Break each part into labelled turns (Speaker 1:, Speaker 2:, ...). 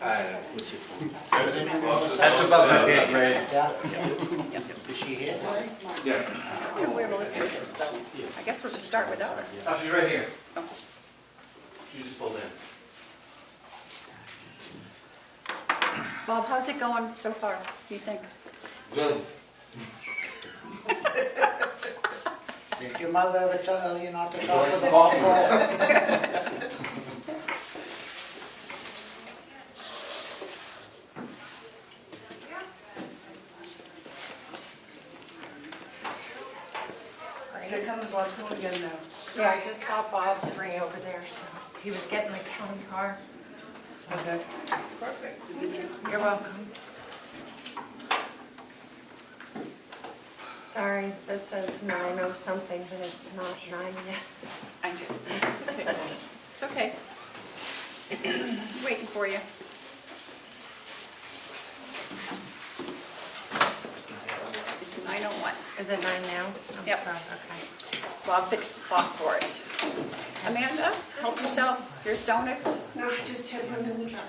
Speaker 1: What's your phone?
Speaker 2: That's above her head, Ray.
Speaker 1: Is she here today?
Speaker 2: Yeah.
Speaker 3: You know where Melissa is, so I guess we'll just start without her.
Speaker 2: Oh, she's right here.
Speaker 3: Oh.
Speaker 2: She just pulled in.
Speaker 3: Bob, how's it going so far, do you think?
Speaker 2: Good.
Speaker 1: Did your mother ever tell you not to talk with the golf ball?
Speaker 4: Here comes Bartool again now.
Speaker 5: Yeah, I just saw Bob Free over there, so he was getting the county car.
Speaker 4: Okay. Perfect.
Speaker 5: You're welcome. Sorry, this says 9:00 something, but it's not 9 yet.
Speaker 3: I do. It's okay. Waiting for you. It's 9:01.
Speaker 5: Is it 9 now? I'm
Speaker 3: Yep.
Speaker 5: sorry, okay.
Speaker 3: Bob fixed the clock for us. Amanda, help yourself. Here's donuts.
Speaker 4: No, I just had one in the truck.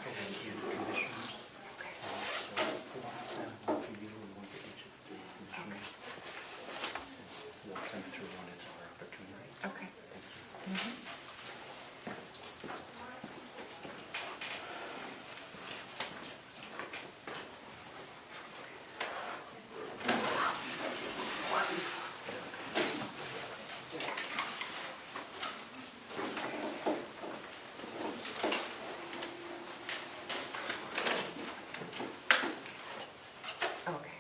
Speaker 5: Okay. Okay.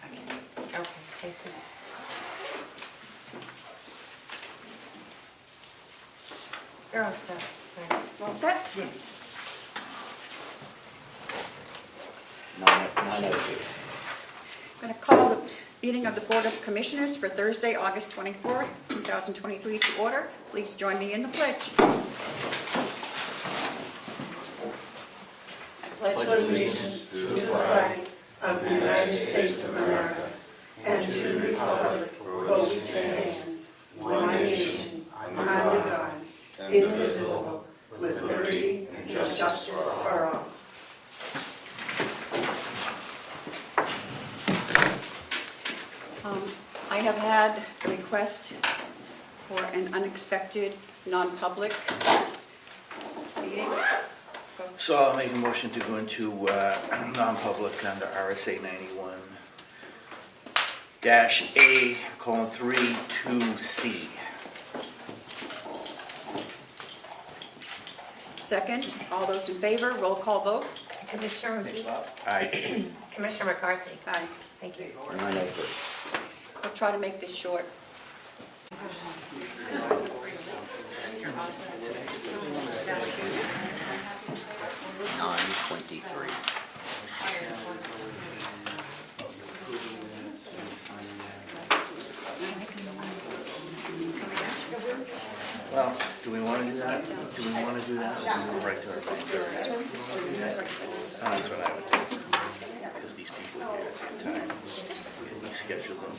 Speaker 5: Okay, thank you. You're all set, sorry.
Speaker 3: All set?
Speaker 5: Yes.
Speaker 1: 9:02.
Speaker 3: I'm going to call the meeting of the Board of Commissioners for Thursday, August 24th, 2023 to order. Please join me in the pledge. I
Speaker 4: Pledge allegiance to the flag of the United States of America and to the republic for which it stands, one nation, under God, indivisible, with liberty and justice for all.
Speaker 3: I have had a request for an unexpected non-public meeting.
Speaker 6: So I'll make a motion to go into non-public under RSA 91-A:3 2C.
Speaker 3: Second, all those in favor, roll call vote.
Speaker 5: Commissioner
Speaker 6: Aye.
Speaker 5: Commissioner McCarthy.
Speaker 3: Aye.
Speaker 5: Thank you.
Speaker 1: 9:03.
Speaker 3: I'll try to make this short.
Speaker 1: 9:23.
Speaker 6: Well, do we want to do that? Do we want to do that? Or do we go right to our bank? That's what I would do. Because these people are here at the time. We schedule them.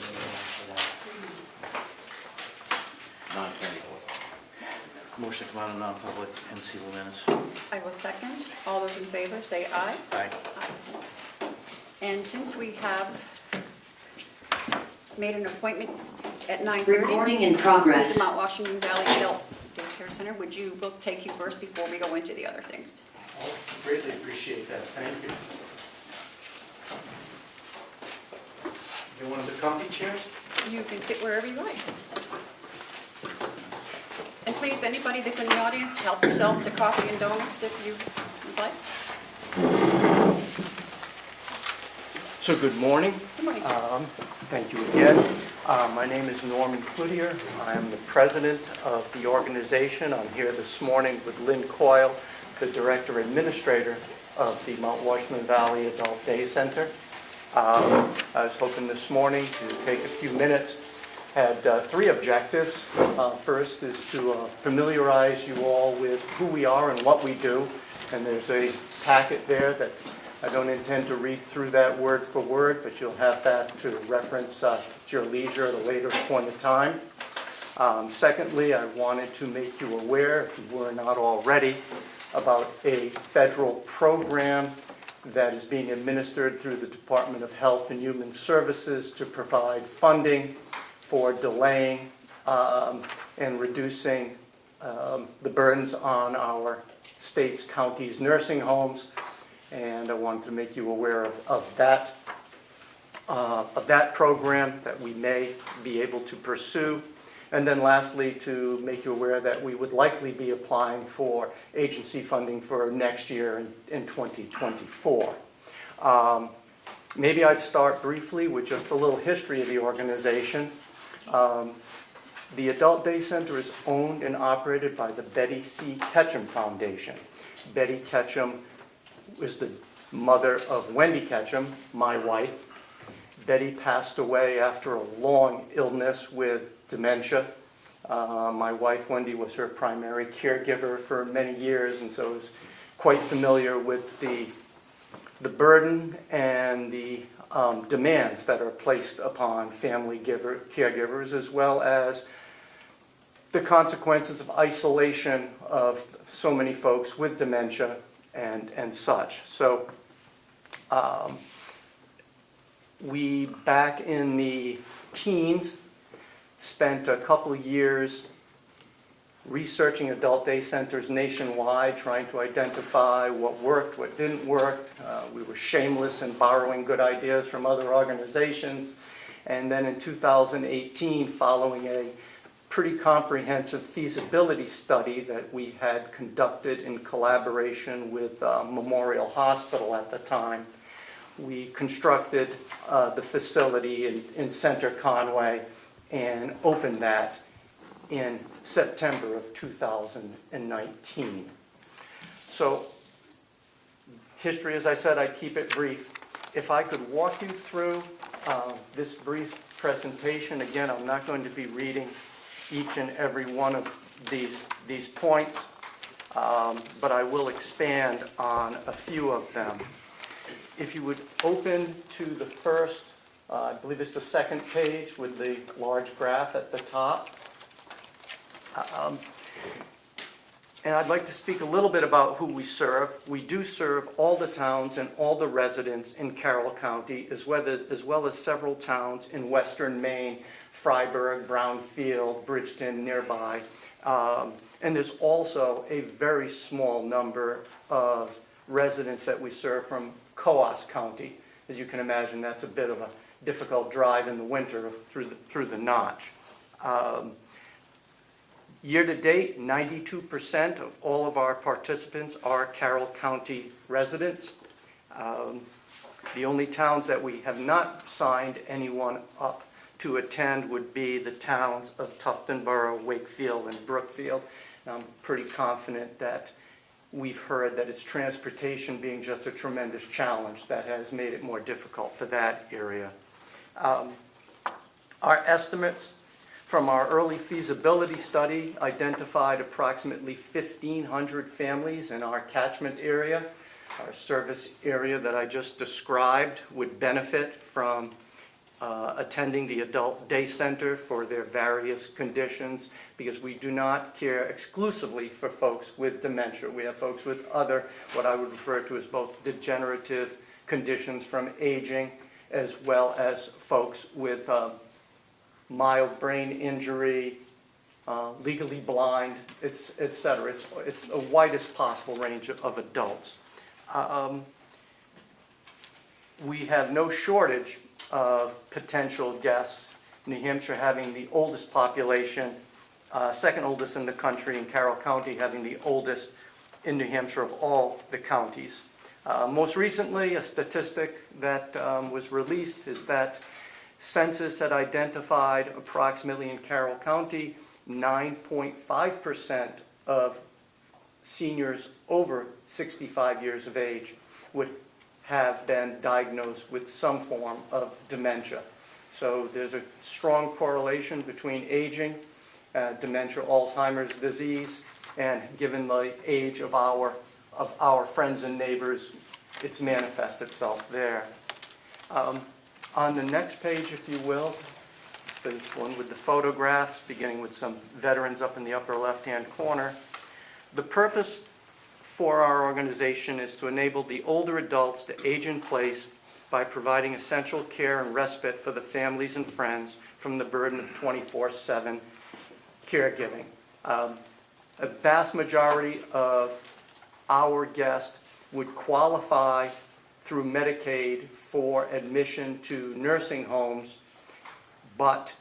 Speaker 1: 9:24.
Speaker 6: Motion to come out of non-public and seal the minutes.
Speaker 3: I will second. All those in favor, say aye.
Speaker 6: Aye.
Speaker 3: Aye. And since we have made an appointment at 9:30.
Speaker 7: Recording in progress.
Speaker 3: With the Mount Washington Valley Adult Daycare Center, we'll take you first before we go into the other things.
Speaker 2: Greatly appreciate that, thank you. You want the comfy chairs?
Speaker 3: You can sit wherever you like. And please, anybody that's in the audience, help yourself to coffee and donuts if you would like.
Speaker 8: So good morning.
Speaker 3: Good morning.
Speaker 8: Thank you again. My name is Norman Cloutier. I am the president of the organization. I'm here this morning with Lynn Coyle, the director administrator of the Mount Washington Valley Adult Day Center. I was hoping this morning to take a few minutes. Had three objectives. First is to familiarize you all with who we are and what we do. And there's a packet there that I don't intend to read through that word for word, but you'll have that to reference at your leisure at a later point in time. Secondly, I wanted to make you aware, if you were not already, about a federal program that is being administered through the Department of Health and Human Services to provide funding for delaying and reducing the burdens on our state's, counties' nursing homes. And I wanted to make you aware of that program that we may be able to pursue. And then lastly, to make you aware that we would likely be applying for agency funding for next year in 2024. Maybe I'd start briefly with just a little history of the organization. The Adult Day Center is owned and operated by the Betty C. Ketchum Foundation. Betty Ketchum was the mother of Wendy Ketchum, my wife. Betty passed away after a long illness with dementia. My wife, Wendy, was her primary caregiver for many years, and so was quite familiar with the burden and the demands that are placed upon family caregivers, as well as the consequences of isolation of so many folks with dementia and such. So we, back in the teens, spent a couple of years researching adult day centers nationwide, trying to identify what worked, what didn't work. We were shameless in borrowing good ideas from other organizations. And then in 2018, following a pretty comprehensive feasibility study that we had conducted in collaboration with Memorial Hospital at the time, we constructed the facility in Center Conway and opened that in September of 2019. So, history, as I said, I'd keep it brief. If I could walk you through this brief presentation, again, I'm not going to be reading each and every one of these points, but I will expand on a few of them. If you would open to the first, I believe it's the second page with the large graph at the top. And I'd like to speak a little bit about who we serve. We do serve all the towns and all the residents in Carroll County, as well as several towns in western Maine, Freiburg, Brownfield, Bridgeton, nearby. And there's also a very small number of residents that we serve from Coas County. As you can imagine, that's a bit of a difficult drive in the winter through the notch. Year to date, 92% of all of our participants are Carroll County residents. The only towns that we have not signed anyone up to attend would be the towns of Tuftonboro, Wakefield, and Brookfield. And I'm pretty confident that we've heard that it's transportation being just a tremendous challenge that has made it more difficult for that area. Our estimates from our early feasibility study identified approximately 1,500 families in our catchment area. Our service area that I just described would benefit from attending the Adult Day Center for their various conditions, because we do not care exclusively for folks with dementia. We have folks with other, what I would refer to as both degenerative conditions from aging, as well as folks with mild brain injury, legally blind, etc. It's the widest possible range of adults. We have no shortage of potential guests. New Hampshire having the oldest population, second oldest in the country, and Carroll County having the oldest in New Hampshire of all the counties. Most recently, a statistic that was released is that census had identified approximately in Carroll County 9.5% of seniors over 65 years of age would have been diagnosed with some form of dementia. So there's a strong correlation between aging, dementia, Alzheimer's disease, and given the age of our friends and neighbors, it's manifests itself there. On the next page, if you will, it's the one with the photographs, beginning with some veterans up in the upper left-hand corner. The purpose for our organization is to enable the older adults to age in place by providing essential care and respite for the families and friends from the burden of 24/7 caregiving. A vast majority of our guests would qualify through Medicaid for admission to nursing homes, but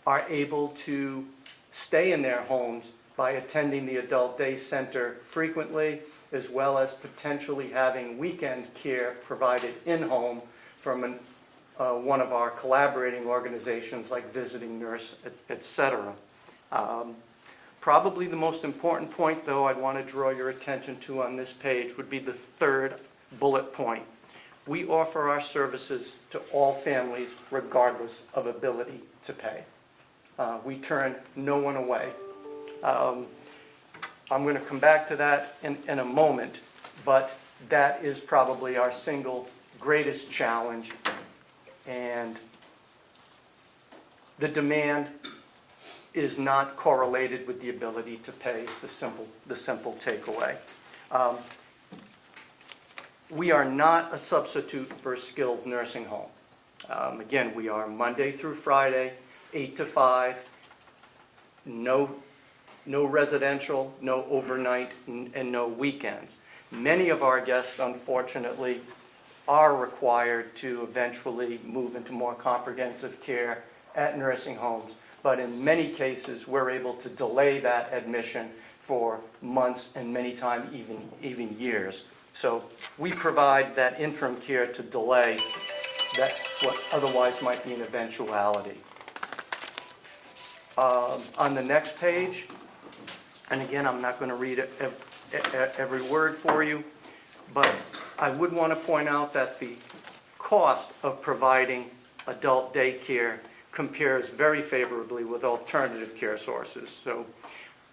Speaker 8: are able to stay in their homes by attending the adult day center frequently, as well as potentially having weekend care provided in-home from one of our collaborating organizations like Visiting Nurse, etc. Probably the most important point, though, I'd want to draw your attention to on this page would be the third bullet point. We offer our services to all families regardless of ability to pay. We turn no one away. I'm going to come back to that in a moment, but that is probably our single greatest challenge, and the demand is not correlated with the ability to pay is the simple takeaway. We are not a substitute for a skilled nursing home. Again, we are Monday through Friday, 8 to 5, no residential, no overnight, and no weekends. Many of our guests, unfortunately, are required to eventually move into more comprehensive care at nursing homes, but in many cases, we're able to delay that admission for months and many times even years. So we provide that interim care to delay that what otherwise might be an eventuality. On the next page, and again, I'm not going to read every word for you, but I would want to point out that the cost of providing adult daycare compares very favorably with alternative care sources. So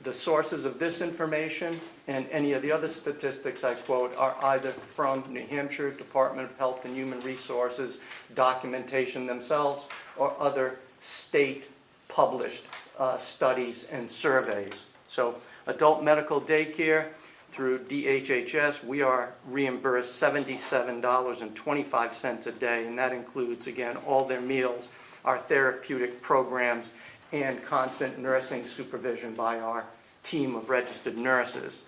Speaker 8: the sources of this information and any of the other statistics I quote are either from New Hampshire Department of Health and Human Resources documentation themselves or other state published studies and surveys. So adult medical daycare through DHHS, we are reimbursed $77.25 a day, and that includes, again, all their meals, our therapeutic programs, and constant nursing supervision by our team of registered nurses.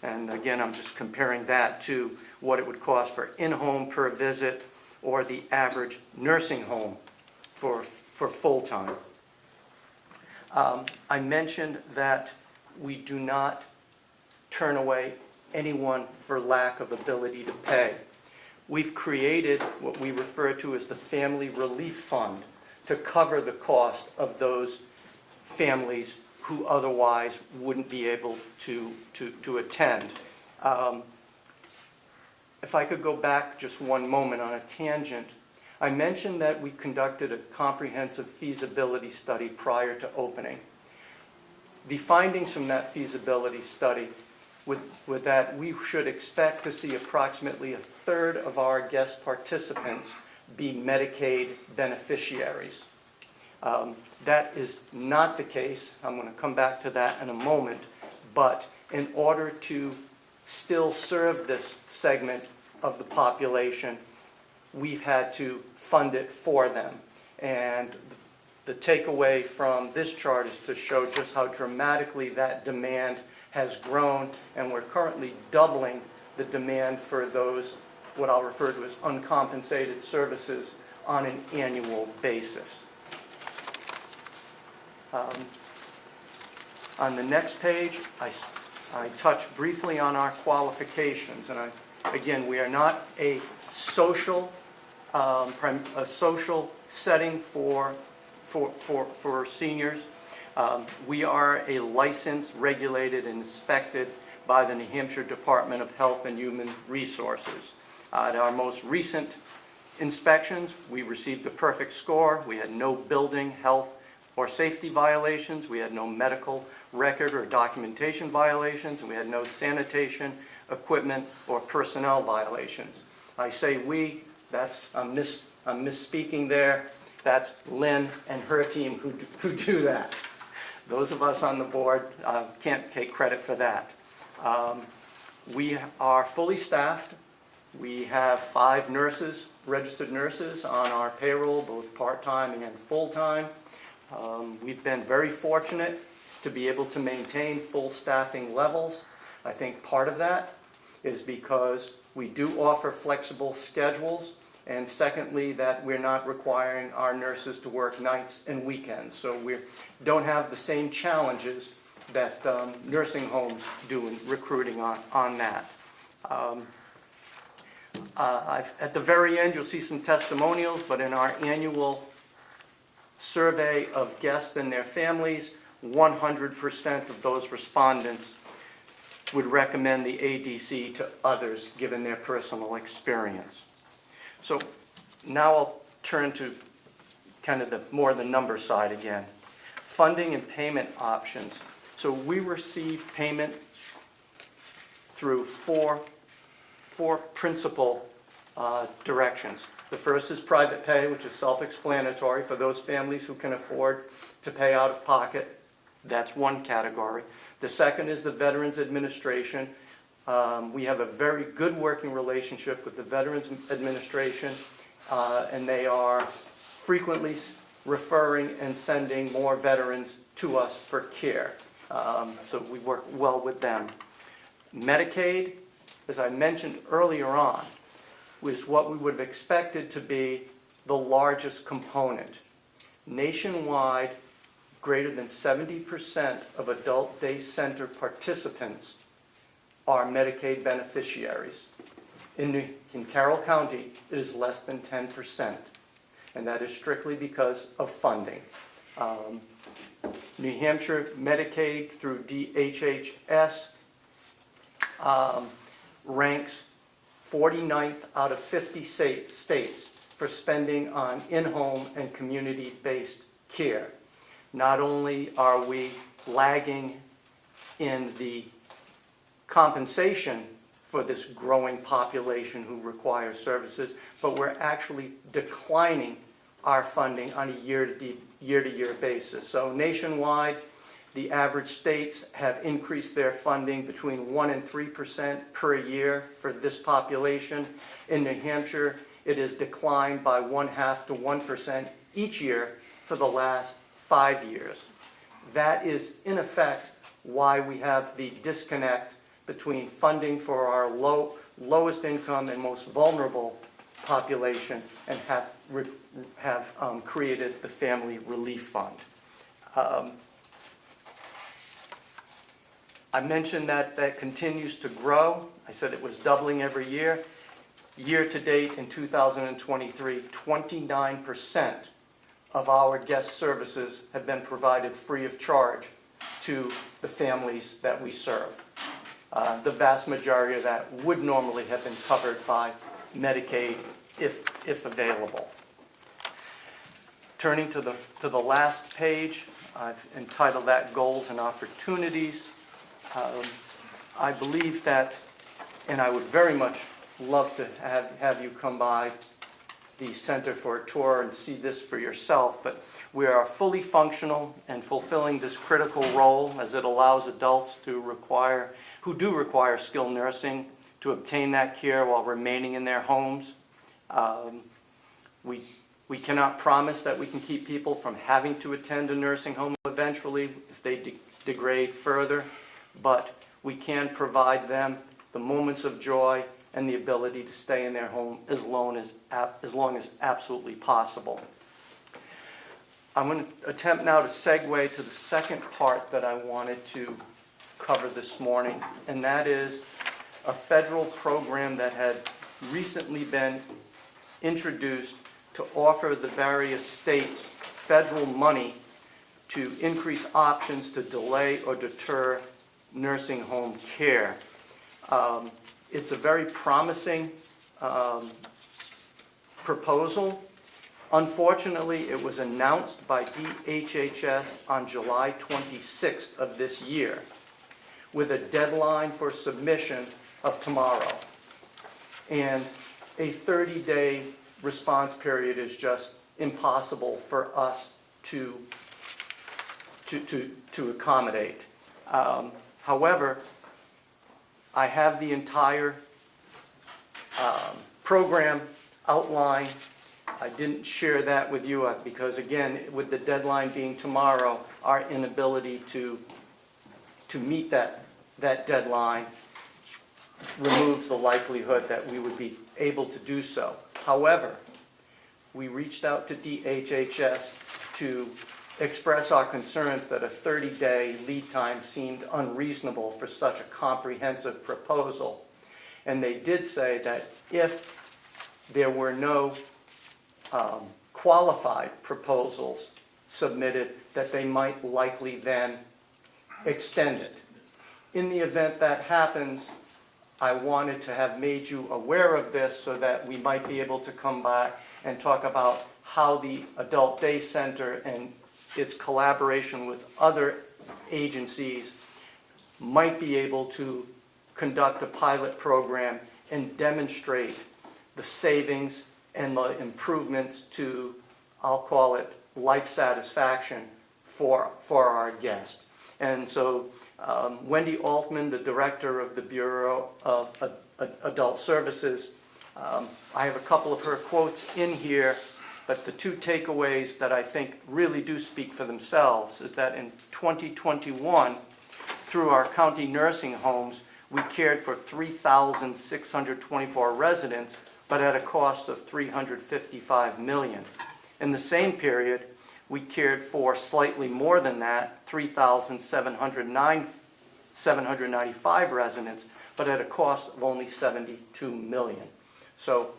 Speaker 8: And again, I'm just comparing that to what it would cost for in-home per visit or the average nursing home for full-time. I mentioned that we do not turn away anyone for lack of ability to pay. We've created what we refer to as the Family Relief Fund to cover the cost of those families who otherwise wouldn't be able to attend. If I could go back just one moment on a tangent, I mentioned that we conducted a comprehensive feasibility study prior to opening. The findings from that feasibility study with that we should expect to see approximately a third of our guest participants be Medicaid beneficiaries. That is not the case. I'm going to come back to that in a moment. But in order to still serve this segment of the population, we've had to fund it for them. And the takeaway from this chart is to show just how dramatically that demand has grown, and we're currently doubling the demand for those, what I'll refer to as uncompensated services, on an annual basis. On the next page, I touch briefly on our qualifications, and again, we are not a social setting for seniors. We are a licensed, regulated, and inspected by the New Hampshire Department of Health and Human Resources. At our most recent inspections, we received a perfect score. We had no building, health, or safety violations. We had no medical record or documentation violations, and we had no sanitation, equipment, or personnel violations. I say we, I'm misspeaking there. That's Lynn and her team who do that. Those of us on the board can't take credit for that. We are fully staffed. We have 5 nurses, registered nurses, on our payroll, both part-time and full-time. We've been very fortunate to be able to maintain full staffing levels. I think part of that is because we do offer flexible schedules, and secondly, that we're not requiring our nurses to work nights and weekends. So we don't have the same challenges that nursing homes do in recruiting on that. At the very end, you'll see some testimonials, but in our annual survey of guests and their families, 100% of those respondents would recommend the ADC to others given their personal experience. So now I'll turn to kind of the number side again. Funding and payment options. So we receive payment through four principal directions. The first is private pay, which is self-explanatory for those families who can afford to pay out of pocket. That's one category. The second is the Veterans Administration. We have a very good working relationship with the Veterans Administration, and they are frequently referring and sending more veterans to us for care. So we work well with them. Medicaid, as I mentioned earlier on, was what we would have expected to be the largest component. Nationwide, greater than 70% of adult day center participants are Medicaid beneficiaries. In Carroll County, it is less than 10%, and that is strictly because of funding. New Hampshire Medicaid through DHHS ranks 49th out of 50 states for spending on in-home and community-based care. Not only are we lagging in the compensation for this growing population who require services, but we're actually declining our funding on a year-to-year basis. So nationwide, the average states have increased their funding between 1% and 3% per year for this population. In New Hampshire, it has declined by 0.5% to 1% each year for the last 5 years. That is, in effect, why we have the disconnect between funding for our lowest income and most vulnerable population and have created the Family Relief Fund. I mentioned that continues to grow. I said it was doubling every year. Year to date in 2023, 29% of our guest services have been provided free of charge to the families that we serve. The vast majority of that would normally have been covered by Medicaid if available. Turning to the last page, I've entitled that Goals and Opportunities. I believe that, and I would very much love to have you come by the center for a tour and see this for yourself, but we are fully functional and fulfilling this critical role as it allows adults who do require skilled nursing to obtain that care while remaining in their homes. We cannot promise that we can keep people from having to attend a nursing home eventually if they degrade further, but we can provide them the moments of joy and the ability to stay in their home as long as absolutely possible. I'm going to attempt now to segue to the second part that I wanted to cover this morning, and that is a federal program that had recently been introduced to offer the various states federal money to increase options to delay or deter nursing home care. It's a very promising proposal. Unfortunately, it was announced by DHHS on July 26th of this year, with a deadline for submission of tomorrow. And a 30-day response period is just impossible for us to accommodate. However, I have the entire program outline. I didn't share that with you because, again, with the deadline being tomorrow, our inability to meet that deadline removes the likelihood that we would be able to do so. However, we reached out to DHHS to express our concerns that a 30-day lead time seemed unreasonable for such a comprehensive proposal. And they did say that if there were no qualified proposals submitted, that they might likely then extend it. In the event that happens, I wanted to have made you aware of this so that we might be able to come back and talk about how the Adult Day Center and its collaboration with other agencies might be able to conduct a pilot program and demonstrate the savings and the improvements to, I'll call it, life satisfaction for our guests. And so Wendy Altman, the director of the Bureau of Adult Services, I have a couple of her quotes in here, but the two takeaways that I think really do speak for themselves is that in 2021, through our county nursing homes, we cared for 3,624 residents, but at a cost of $355 million. In the same period, we cared for slightly more than that, 3,795 residents, but at a cost of only $72 million. So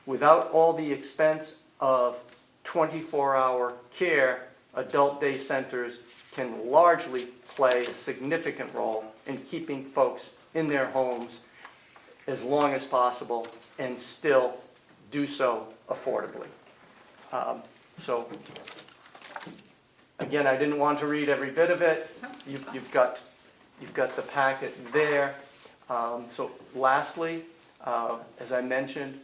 Speaker 8: without all the expense of 24-hour care, adult day centers can largely play a significant role in keeping folks in their homes as long as possible and still do so affordably. So again, I didn't want to read every bit of it. You've got the packet there. So lastly, as I mentioned,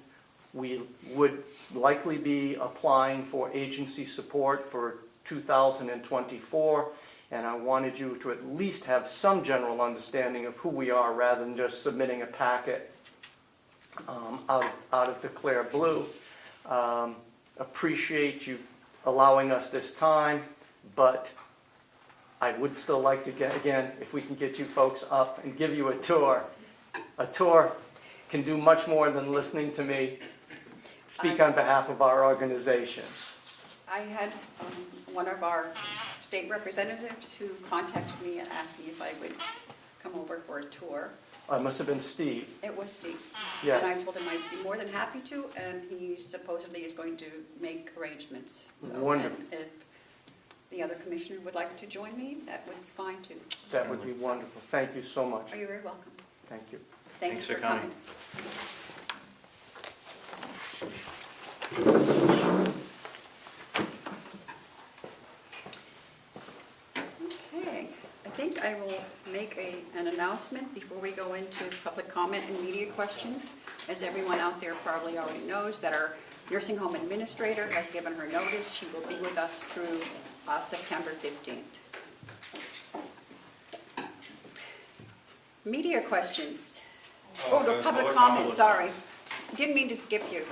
Speaker 8: we would likely be applying for agency support for 2024, and I wanted you to at least have some general understanding of who we are rather than just submitting a packet out of the clear blue. Appreciate you allowing us this time, but I would still like to get, again, if we can get you folks up and give you a tour. A tour can do much more than listening to me speak on behalf of our organization.
Speaker 3: I had one of our state representatives who contacted me and asked me if I would come over for a tour.
Speaker 8: It must have been Steve.
Speaker 3: It was Steve.
Speaker 8: Yes.
Speaker 3: And I told him I'd be more than happy to, and he supposedly is going to make arrangements. So,
Speaker 8: Wonderful.
Speaker 3: and if the other commissioner would like to join me, that would be fine too.
Speaker 8: That would be wonderful. Thank you so much.
Speaker 3: Are you very welcome?
Speaker 8: Thank you.
Speaker 3: Thanks for
Speaker 6: coming.
Speaker 3: coming. Okay, I think I will make an announcement before we go into public comment and media questions. As everyone out there probably already knows, that our nursing home administrator has given her notice. She will be with us through September 15th. Media questions. Oh, the public comment, sorry. Didn't mean to skip you.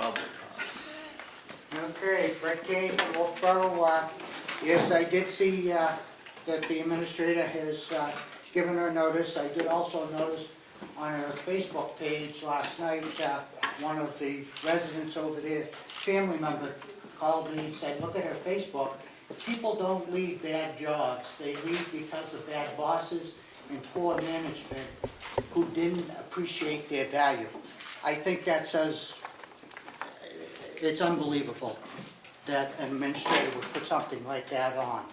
Speaker 1: Okay, Fred Kane from Wolfboro. Yes, I did see that the administrator has given her notice. I did also notice on her Facebook page last night, one of the residents over there, family member, called me and said, look at her Facebook. People don't leave bad jobs. They leave because of bad bosses and poor management who didn't appreciate their value. I think that says, it's unbelievable that an administrator would put something like that on.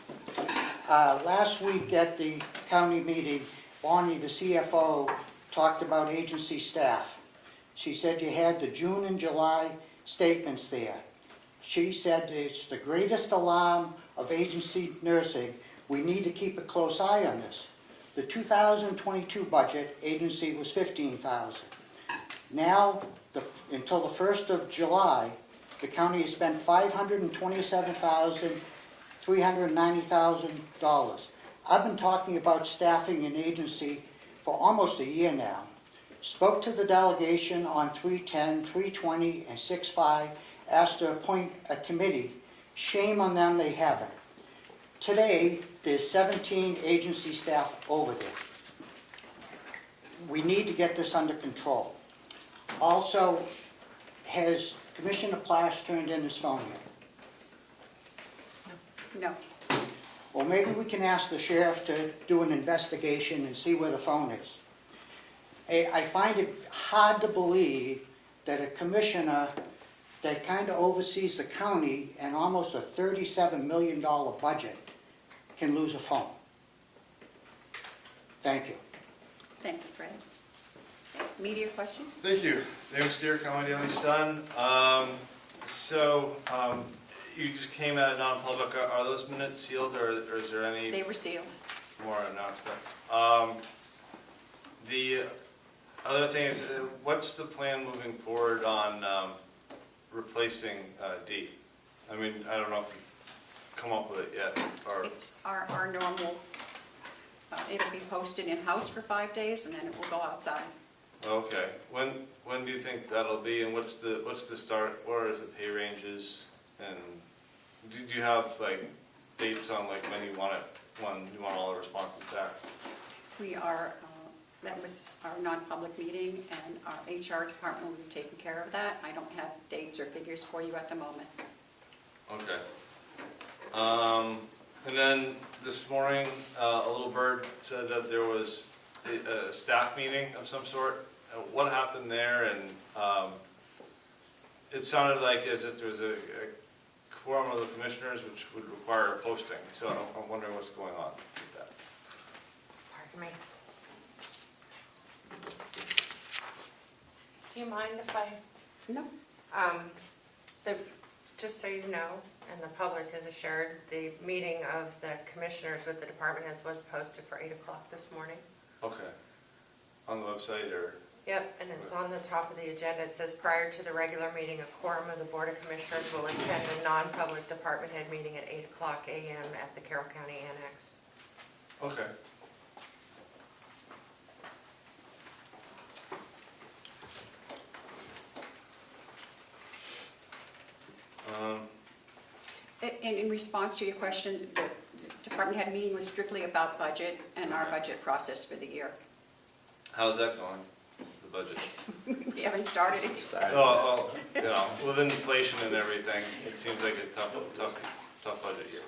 Speaker 1: Last week at the county meeting, Bonnie, the CFO, talked about agency staff. She said you had the June and July statements there. She said it's the greatest alarm of agency nursing. We need to keep a close eye on this. The 2022 budget agency was $15,000. Now, until the 1st of July, the county has spent $527,390,000. I've been talking about staffing an agency for almost a year now. spoke to the delegation on 310, 320, and 65, asked to appoint a committee. Shame on them, they haven't. Today, there's 17 agency staff over there. We need to get this under control. Also, has Commissioner Plash turned in his phone yet?
Speaker 3: No.
Speaker 1: Well, maybe we can ask the sheriff to do an investigation and see where the phone is. I find it hard to believe that a commissioner that kind of oversees the county and almost a $37 million budget can lose a phone. Thank you.
Speaker 3: Thank you, Fred. Media questions?
Speaker 7: Thank you. Name Steer, County Daily Sun. You just came out of non-public. Are those minutes sealed, or is there any
Speaker 3: They were sealed.
Speaker 7: more announcement? The other thing is, what's the plan moving forward on replacing D? I mean, I don't know if you've come up with it yet, or
Speaker 3: It's our normal, it'll be posted in-house for 5 days, and then it will go outside.
Speaker 7: okay. When do you think that'll be, and what's the start, or is the pay ranges, and do you have like dates on like when you want all the responses back?
Speaker 3: We are, that was our non-public meeting, and our HR department will be taking care of that. I don't have dates or figures for you at the moment.
Speaker 7: Okay. And then this morning, a little bird said that there was a staff meeting of some sort. What happened there? And it sounded like as if there was a quorum of the commissioners, which would require a posting. So I'm wondering what's going on with that.
Speaker 5: Pardon me. Do you mind if I,
Speaker 3: No?
Speaker 5: just so you know, and the public is assured, the meeting of the commissioners with the department heads was posted for 8 o'clock this morning.
Speaker 7: Okay. On the website or?
Speaker 5: Yep, and it's on the top of the agenda. It says, prior to the regular meeting, a quorum of the Board of Commissioners will attend a non-public department head meeting at 8 o'clock a.m. at the Carroll County Annex.
Speaker 7: Okay.
Speaker 3: And in response to your question, the department head meeting was strictly about budget and our budget process for the year.
Speaker 7: How's that going, the budget?
Speaker 3: We haven't started it.
Speaker 7: Well, with inflation and everything, it seems like a tough budget year.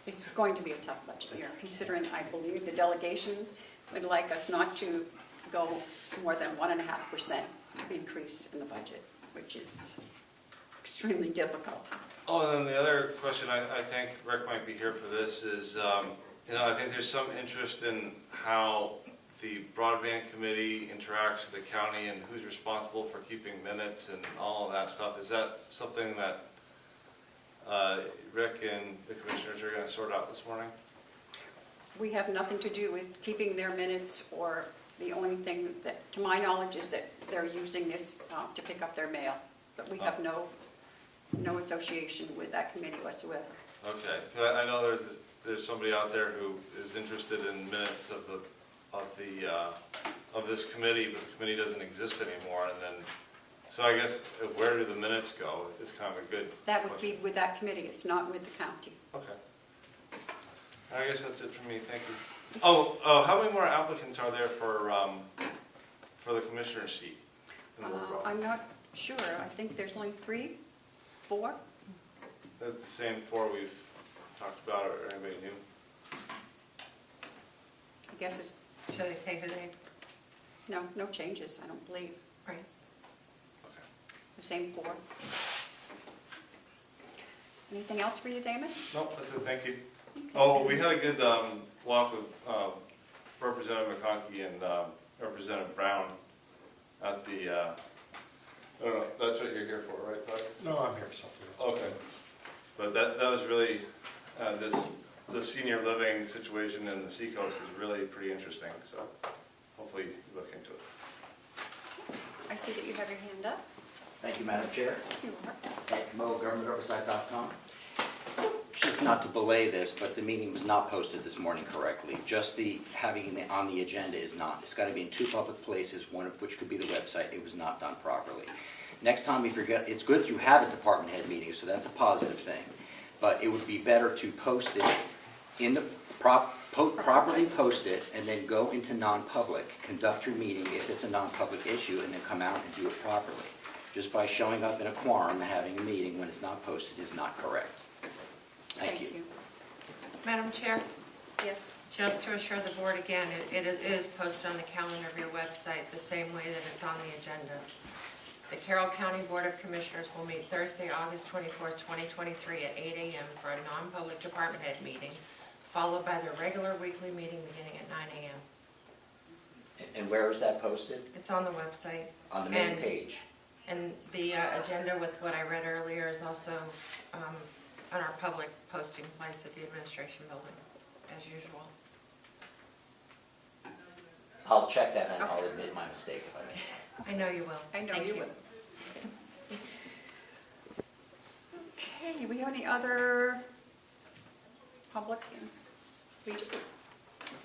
Speaker 3: It's going to be a tough budget year, considering I believe the delegation would like us not to go more than 1.5% increase in the budget, which is extremely difficult.
Speaker 7: Oh, and then the other question, I think Rick might be here for this, is, I think there's some interest in how the broadband committee interacts with the county and who's responsible for keeping minutes and all of that stuff. Is that something that Rick and the commissioners are going to sort out this morning?
Speaker 3: We have nothing to do with keeping their minutes, or the only thing that, to my knowledge, is that they're using this to pick up their mail. But we have no association with that committee whatsoever.
Speaker 7: Okay, so I know there's somebody out there who is interested in minutes of this committee, but the committee doesn't exist anymore, and then, so I guess where do the minutes go is kind of a good
Speaker 3: That would
Speaker 7: question.
Speaker 3: be with that committee, it's not with the county.
Speaker 7: Okay. I guess that's it for me, thank you. Oh, how many more applicants are there for the commissioner's seat? in the Board of
Speaker 3: I'm not sure, I think there's only 3, 4.
Speaker 7: That's the same 4 we've talked about, or anybody new?
Speaker 3: I guess it's,
Speaker 5: Should I say who they?
Speaker 3: no changes, I don't believe.
Speaker 5: Right.
Speaker 7: Okay.
Speaker 3: The same 4. Anything else for you, Damon?
Speaker 7: No, that's it, thank you. Oh, we had a good walk with Representative McConkey and Representative Brown at the, I don't know, that's what you're here for, right, Todd?
Speaker 2: No, I'm here for something else.
Speaker 7: Okay. But that was really, the senior living situation in the Seacoast is really pretty interesting, so hopefully you look into it.
Speaker 3: I see that you have your hand up.
Speaker 9: Thank you, Madam Chair.
Speaker 3: You are.
Speaker 9: At Comeau, GovernmentOversite.com. just not to belay this, but the meeting was not posted this morning correctly. Just the having it on the agenda is not. It's got to be in 2 public places, one of which could be the website. It was not done properly. Next time, if you're it's good you have a department head meeting, so that's a positive thing. But it would be better to post it in the properly post it, and then go into non-public, conduct your meeting if it's a non-public issue, and then come out and do it properly. Just by showing up in a quorum and having a meeting when it's not posted is not correct. Thank you.
Speaker 5: Madam Chair,
Speaker 3: Yes.
Speaker 5: just to assure the board again, it is posted on the calendar of your website the same way that it's on the agenda. The Carroll County Board of Commissioners will meet Thursday, August 24th, 2023 at 8 a.m. for a non-public department head meeting, followed by the regular weekly meeting beginning at 9 a.m.
Speaker 9: And where is that posted?
Speaker 5: It's on the website.
Speaker 9: On the main
Speaker 5: And-
Speaker 9: page?
Speaker 5: And the agenda with what I read earlier is also on our public posting place at the administration building, as usual.
Speaker 9: I'll check that and I'll admit my mistake if I may.
Speaker 5: I know you will.
Speaker 3: I know
Speaker 5: Thank
Speaker 3: you will. Okay, do we have any other public?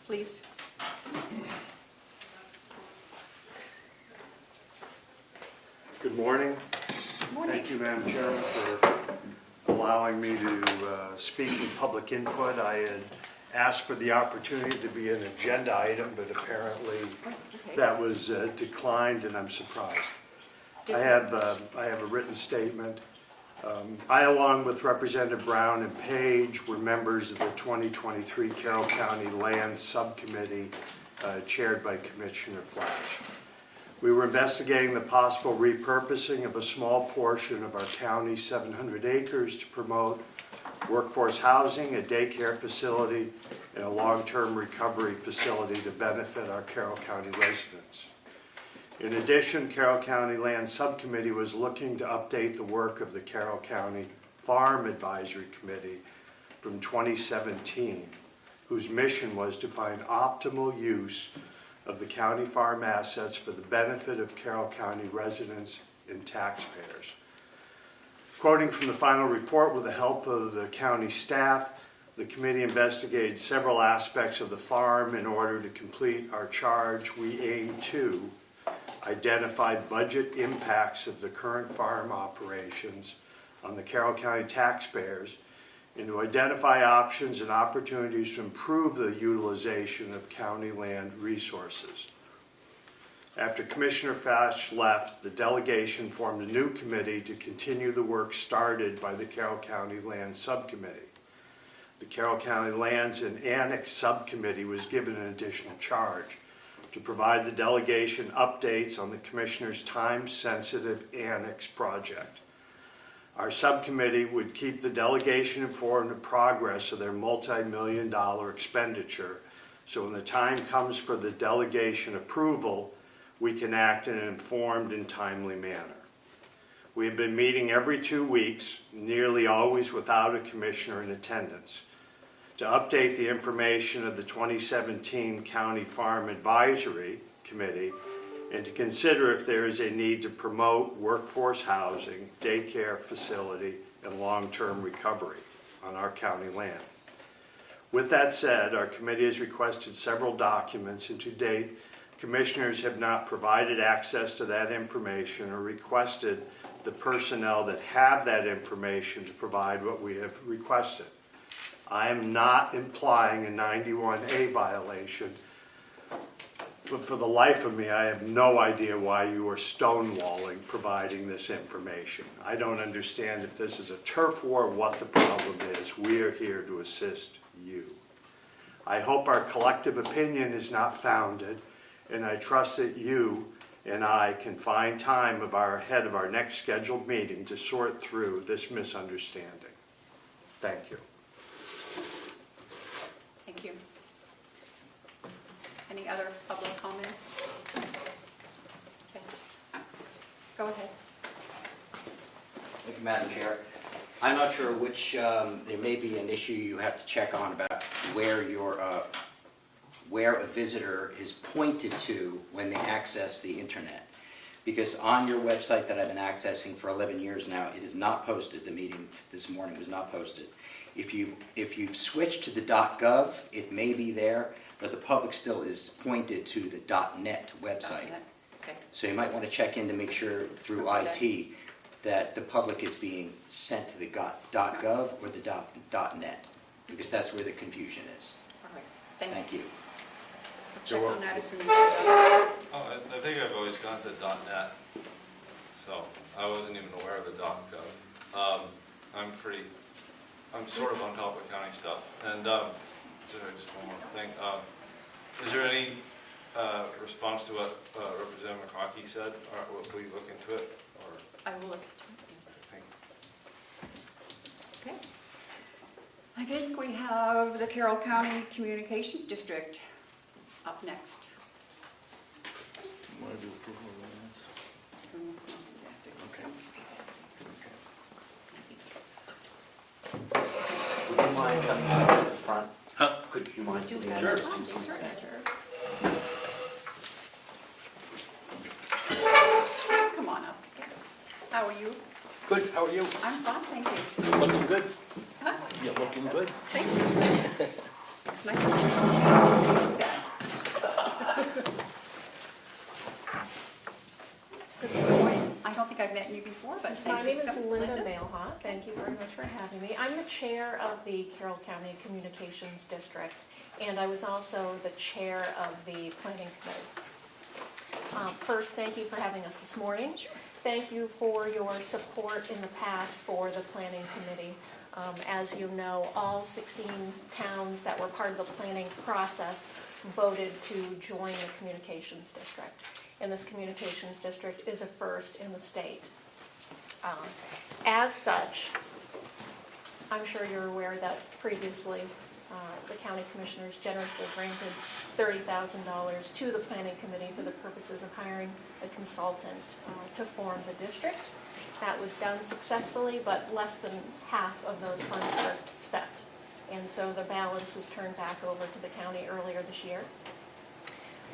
Speaker 3: Please.
Speaker 10: Good morning.
Speaker 3: Morning.
Speaker 10: Thank you, Madam Chairman, for allowing me to speak in public input. I had asked for the opportunity to be an agenda item, but apparently
Speaker 3: Okay.
Speaker 10: that was declined, and I'm surprised. I have a written statement. I, along with Representative Brown and Page, were members of the 2023 Carroll County Land Subcommittee chaired by Commissioner Flash. We were investigating the possible repurposing of a small portion of our county's 700 acres to promote workforce housing, a daycare facility, and a long-term recovery facility to benefit our Carroll County residents. In addition, Carroll County Land Subcommittee was looking to update the work of the Carroll County Farm Advisory Committee from 2017, whose mission was to find optimal use of the county farm assets for the benefit of Carroll County residents and taxpayers. Quoting from the final report, with the help of the county staff, the committee investigated several aspects of the farm in order to complete our charge. We aim to identify budget impacts of the current farm operations on the Carroll County taxpayers, and to identify options and opportunities to improve the utilization of county land resources. After Commissioner Flash left, the delegation formed a new committee to continue the work started by the Carroll County Land Subcommittee. The Carroll County Lands and Annex Subcommittee was given an additional charge to provide the delegation updates on the Commissioner's time-sensitive Annex project. Our subcommittee would keep the delegation informed of progress of their multi-million-dollar expenditure, so when the time comes for the delegation approval, we can act in an informed and timely manner. We have been meeting every 2 weeks, nearly always without a commissioner in attendance, to update the information of the 2017 County Farm Advisory Committee and to consider if there is a need to promote workforce housing, daycare facility, and long-term recovery on our county land. With that said, our committee has requested several documents, and to date, commissioners have not provided access to that information or requested the personnel that have that information to provide what we have requested. I am not implying a 91A violation, but for the life of me, I have no idea why you are stonewalling providing this information. I don't understand if this is a turf war, what the problem is. We are here to assist you. I hope our collective opinion is not founded, and I trust that you and I can find time ahead of our next scheduled meeting to sort through this misunderstanding. Thank you.
Speaker 3: Thank you. Any other public comments? Yes. Go ahead.
Speaker 9: Thank you, Madam Chair. I'm not sure which, there may be an issue you have to check on about where a visitor is pointed to when they access the internet. Because on your website that I've been accessing for 11 years now, it is not posted. The meeting this morning was not posted. If you switch to the .gov, it may be there, but the public still is pointed to the .net website.
Speaker 3: Okay.
Speaker 9: So you might want to check in to make sure through
Speaker 3: Okay.
Speaker 9: IT that the public is being sent to the .gov or the .net, because that's where the confusion is.
Speaker 3: All right, thank
Speaker 9: Thank
Speaker 3: you.
Speaker 9: you.
Speaker 3: Check on that as soon as I
Speaker 7: Oh, I think I've always gone to .net, so I wasn't even aware of the .gov. I'm sort of on top of county stuff, and, sorry, just one more thing. Is there any, response to what, Representative McCrockey said, or will we look into it, or,
Speaker 3: I will look into it, yes.
Speaker 7: I think,
Speaker 3: Okay. I think we have the Carroll County Communications District up next.
Speaker 6: Want to do approval of minutes? Would you mind coming up to the front?
Speaker 2: Huh?
Speaker 6: Could you mind
Speaker 3: Do
Speaker 6: sitting
Speaker 3: have-
Speaker 6: there?
Speaker 3: Oh, certainly. Come on up. How are you?
Speaker 11: Good, how are you?
Speaker 3: I'm fine, thank you.
Speaker 11: You're looking good.
Speaker 3: Huh?
Speaker 11: You're looking good.
Speaker 3: Thank you. It's nice to meet you. Good morning. I don't think I've met you before, but thank you.
Speaker 12: My name is
Speaker 3: Come,
Speaker 12: Linda Mailhot. Thank you very much for having me. I'm the chair of the Carroll County Communications District, and I was also the chair of the planning committee. First, thank you for having us this morning. Thank you for your support in the past for the planning committee. As you know, all 16 towns that were part of the planning process voted to join the communications district. And this communications district is a first in the state. As such, I'm sure you're aware that previously the county commissioners generously granted $30,000 to the planning committee for the purposes of hiring a consultant to form the district. That was done successfully, but less than half of those funds were spent. And so the balance was turned back over to the county earlier this year.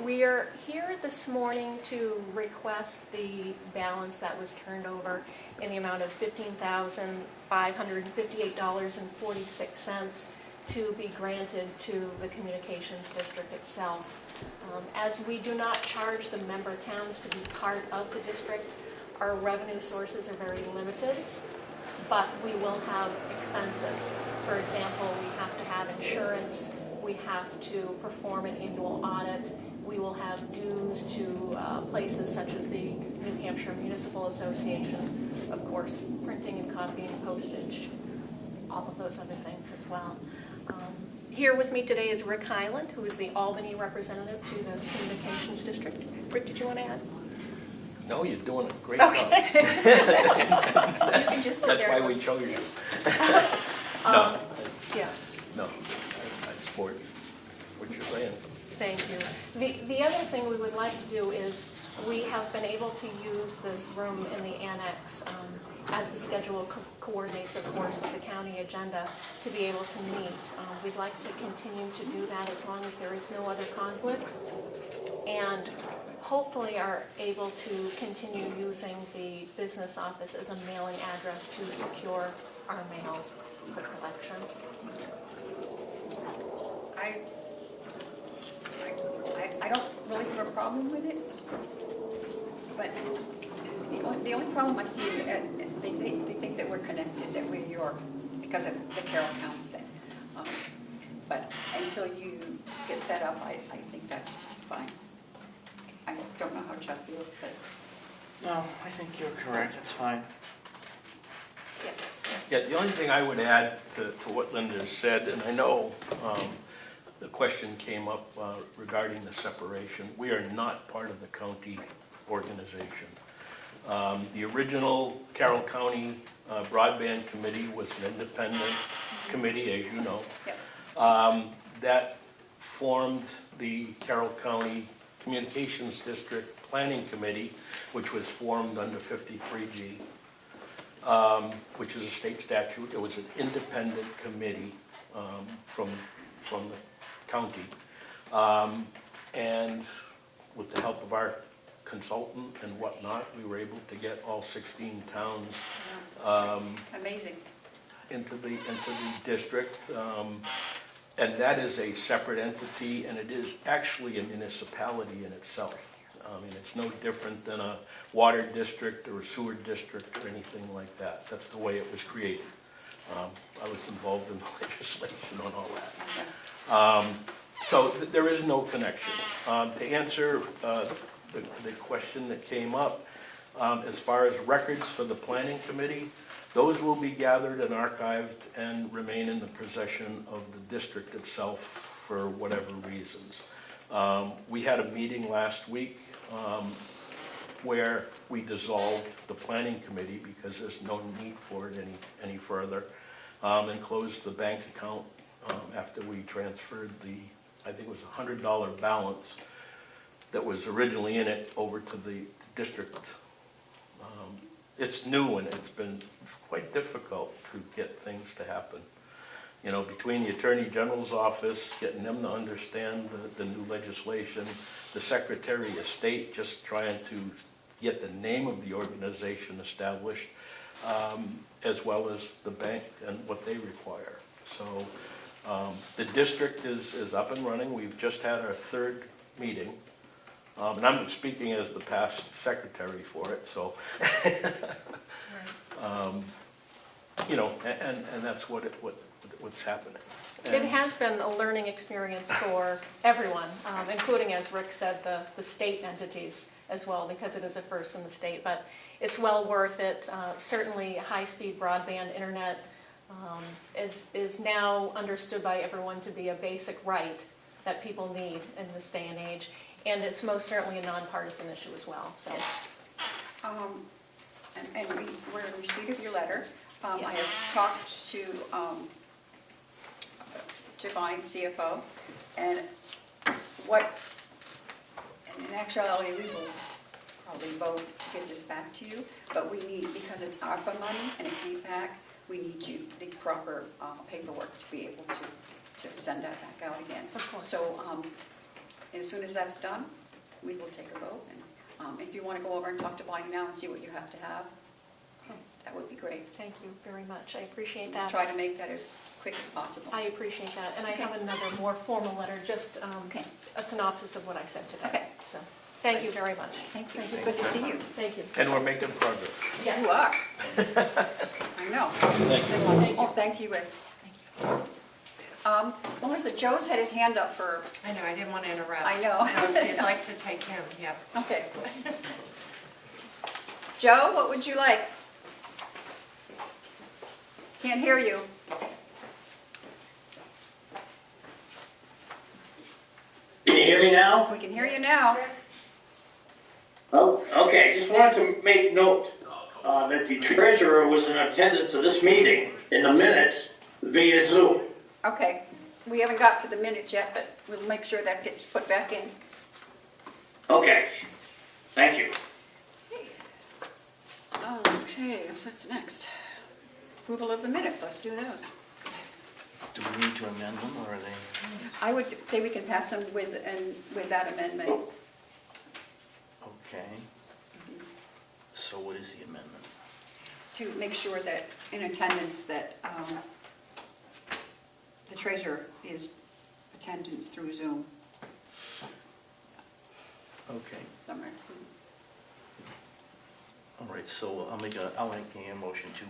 Speaker 12: We are here this morning to request the balance that was turned over in the amount of $15,558.46 to be granted to the communications district itself. As we do not charge the member towns to be part of the district, our revenue sources are very limited, but we will have expenses. For example, we have to have insurance, we have to perform an annual audit, we will have dues to places such as the New Hampshire Municipal Association, of course, printing and copying, postage, all of those other things as well. Here with me today is Rick Highland, who is the Albany representative to the Communications District. Rick, did you want to add?
Speaker 11: No, you're doing a great job.
Speaker 3: You can just sit
Speaker 11: That's
Speaker 3: there.
Speaker 11: why we chose you. No,
Speaker 12: Yeah.
Speaker 11: no, I support what you're saying.
Speaker 12: Thank you. The other thing we would like to do is, we have been able to use this room in the annex as the schedule coordinates, of course, with the county agenda to be able to meet. We'd like to continue to do that as long as there is no other conflict, and hopefully are able to continue using the business office as a mailing address to secure our mail for collection.
Speaker 3: I don't really have a problem with it, but the only problem I see is that they think that we're connected, that we're York, because of the Carroll County thing. But until you get set up, I think that's fine. I don't know how Chuck feels, but
Speaker 6: No, I think you're correct, it's fine.
Speaker 3: yes.
Speaker 11: Yeah, the only thing I would add to what Linda said, and I know the question came up regarding the separation. We are not part of the county organization. The original Carroll County Broadband Committee was an independent committee, as you know.
Speaker 3: Yep.
Speaker 11: That formed the Carroll County Communications District Planning Committee, which was formed under 53G, which is a state statute. It was an independent committee from the county. And with the help of our consultant and whatnot. We were able to get all 16 towns
Speaker 3: Amazing.
Speaker 11: into the district. And that is a separate entity, and it is actually a municipality in itself. I mean, it's no different than a water district or a sewer district or anything like that. That's the way it was created. I was involved in the legislation on all that. So there is no connection. To answer the question that came up, as far as records for the planning committee, those will be gathered and archived and remain in the possession of the district itself for whatever reasons. We had a meeting last week where we dissolved the planning committee because there's no need for it any further, and closed the bank account after we transferred I think it was $100 balance that was originally in it over to the district. It's new and it's been quite difficult to get things to happen. You know, between the Attorney General's office, getting them to understand the new legislation, the Secretary of State just trying to get the name of the organization established, as well as the bank and what they require. So the district is up and running. We've just had our third meeting. And I'm speaking as the past secretary for it, so, you know, and that's what's happening.
Speaker 12: It has been a learning experience for everyone, including, as Rick said, the state entities as well, because it is a first in the state. But it's well worth it. Certainly, high-speed broadband internet is now understood by everyone to be a basic right that people need in this day and age. And it's most certainly a nonpartisan issue as well, so.
Speaker 3: And we're in receipt of your letter. I
Speaker 12: Yes.
Speaker 3: have talked to Bonnie, CFO, and in actuality, we will probably vote to give this back to you, but we need, because it's ARPA money and it came back, we need the proper paperwork to be able to send that back out again.
Speaker 12: Of course.
Speaker 3: So as soon as that's done, we will take a vote. And if you want to go over and talk to Bonnie now and see what you have to have, that would be great.
Speaker 12: Thank you very much. I appreciate
Speaker 3: We'll
Speaker 12: that.
Speaker 3: try to make that as quick as possible.
Speaker 12: I appreciate that. And I
Speaker 3: Okay.
Speaker 12: have another more formal letter, just
Speaker 3: Okay.
Speaker 12: a synopsis of what I said today.
Speaker 3: Okay.
Speaker 12: So, thank you very much.
Speaker 3: Thank you. Good to see you.
Speaker 12: Thank you.
Speaker 11: And we're making progress.
Speaker 12: Yes.
Speaker 3: You are. I know.
Speaker 12: Thank you.
Speaker 3: Oh, thank you, Rick. Melissa, Joe's had his hand up for,
Speaker 5: I know, I didn't want to interrupt.
Speaker 3: I know.
Speaker 5: So if you'd like to take him, yep.
Speaker 3: okay. Joe, what would you like? Can't hear you.
Speaker 13: Can you hear me now?
Speaker 3: We can hear you now.
Speaker 13: Oh, okay, just wanted to make note that the treasurer was in attendance of this meeting in the minutes via Zoom.
Speaker 3: Okay. We haven't got to the minutes yet, but we'll make sure that gets put back in.
Speaker 13: Okay, thank you.
Speaker 3: Okay, what's next? Approval of the minutes, let's do those.
Speaker 6: Do we need to amend them, or are they?
Speaker 3: I would say we can pass them with that amendment.
Speaker 6: Okay. So what is the amendment?
Speaker 3: To make sure that in attendance that the treasurer is attendance through Zoom.
Speaker 6: Okay.
Speaker 3: Somewhere.
Speaker 6: All right, so I'll make a motion to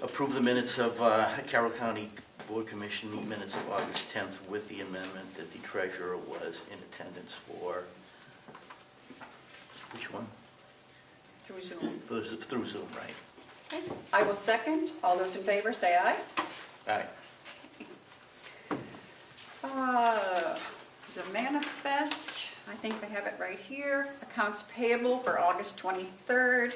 Speaker 6: approve the minutes of Carroll County Board Commission minutes of August 10th with the amendment that the treasurer was in attendance for, which one?
Speaker 3: Through Zoom.
Speaker 6: Through Zoom, right?
Speaker 3: Okay. I will second. All those in favor, say aye.
Speaker 6: Aye.
Speaker 3: The manifest, I think I have it right here. Accounts payable for August 23rd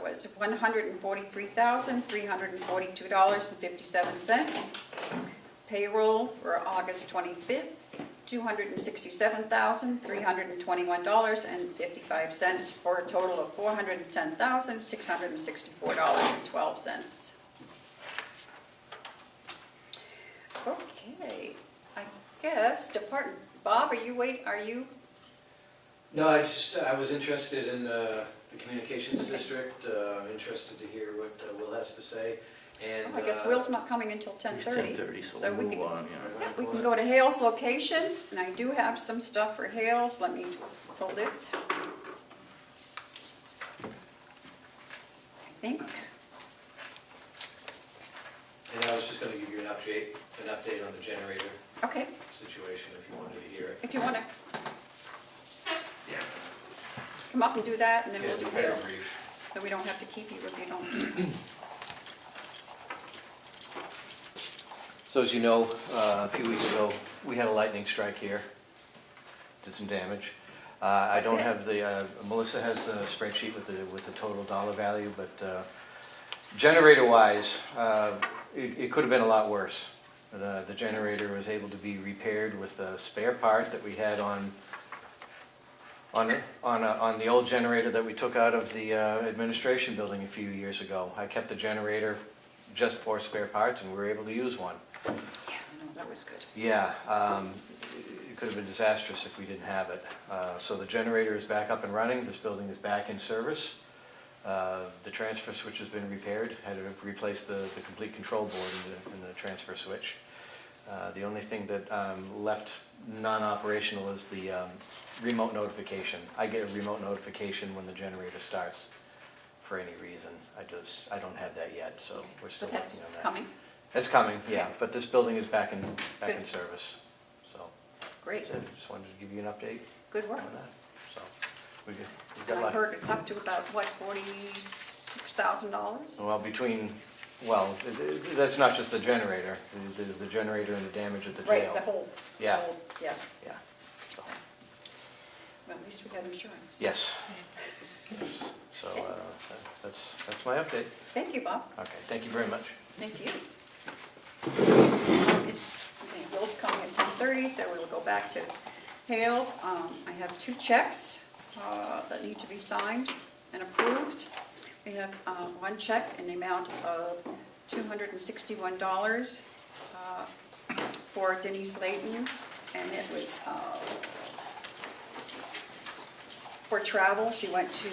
Speaker 3: was $143,342.57. Payroll for August 25th, $267,321.55 for a total of $410,664.12. Okay, I guess Bob, are you
Speaker 14: No, I was interested in the communications district, interested to hear what Will has to say, and.
Speaker 3: I guess Will's not coming until
Speaker 6: It's
Speaker 3: 10:30.
Speaker 6: 10:30, so
Speaker 3: we
Speaker 6: we'll move
Speaker 3: can-
Speaker 6: on, yeah.
Speaker 3: We can go to Hale's location, and I do have some stuff for Hale's. Let me pull this. I think.
Speaker 14: And I was just gonna give you an update on the generator
Speaker 3: Okay,
Speaker 14: situation, if you wanted to hear it.
Speaker 3: if you want to
Speaker 14: Yeah.
Speaker 3: come up and do that, and then
Speaker 14: Yeah,
Speaker 3: we'll do
Speaker 14: very
Speaker 3: Hale's.
Speaker 14: brief.
Speaker 3: So we don't have to keep you if you don't.
Speaker 14: So as you know, a few weeks ago, we had a lightning strike here, did some damage. I don't
Speaker 3: Okay.
Speaker 14: have the, Melissa has the spreadsheet with the total dollar value, but generator-wise, it could have been a lot worse. The generator was able to be repaired with a spare part that we had on the old generator that we took out of the administration building a few years ago. I kept the generator just for spare parts, and we were able to use one.
Speaker 3: Yeah, I know, that was good.
Speaker 14: Yeah, it could have been disastrous if we didn't have it. So the generator is back up and running, this building is back in service. The transfer switch has been repaired, had to replace the complete control board in the transfer switch. The only thing that left non-operational is the remote notification. I get a remote notification when the generator starts for any reason. I don't have that yet, so we're still
Speaker 3: But
Speaker 14: working
Speaker 3: that's
Speaker 14: on that.
Speaker 3: coming.
Speaker 14: It's coming, yeah, but this building is back in
Speaker 3: Good.
Speaker 14: service, so.
Speaker 3: Great,
Speaker 14: That's it. Just wanted to give you an update
Speaker 3: good work.
Speaker 14: on that, so. We've
Speaker 3: And
Speaker 14: got a
Speaker 3: I
Speaker 14: lot.
Speaker 3: heard it's up to about, what, $46,000?
Speaker 14: Well, that's not just the generator. There's the generator and the damage at the jail.
Speaker 3: Right, the whole,
Speaker 14: Yeah.
Speaker 3: yeah.
Speaker 14: Yeah. So,
Speaker 3: Well, at least we got insurance.
Speaker 14: yes. Yes. So that's my update.
Speaker 3: Thank you, Bob.
Speaker 14: Okay, thank you very much.
Speaker 3: Thank you. Bill's coming at 10:30, so we'll go back to Hales. I have 2 checks that need to be signed and approved. We have 1 check in the amount of $261 for Denise Layton, and it was for travel. She went to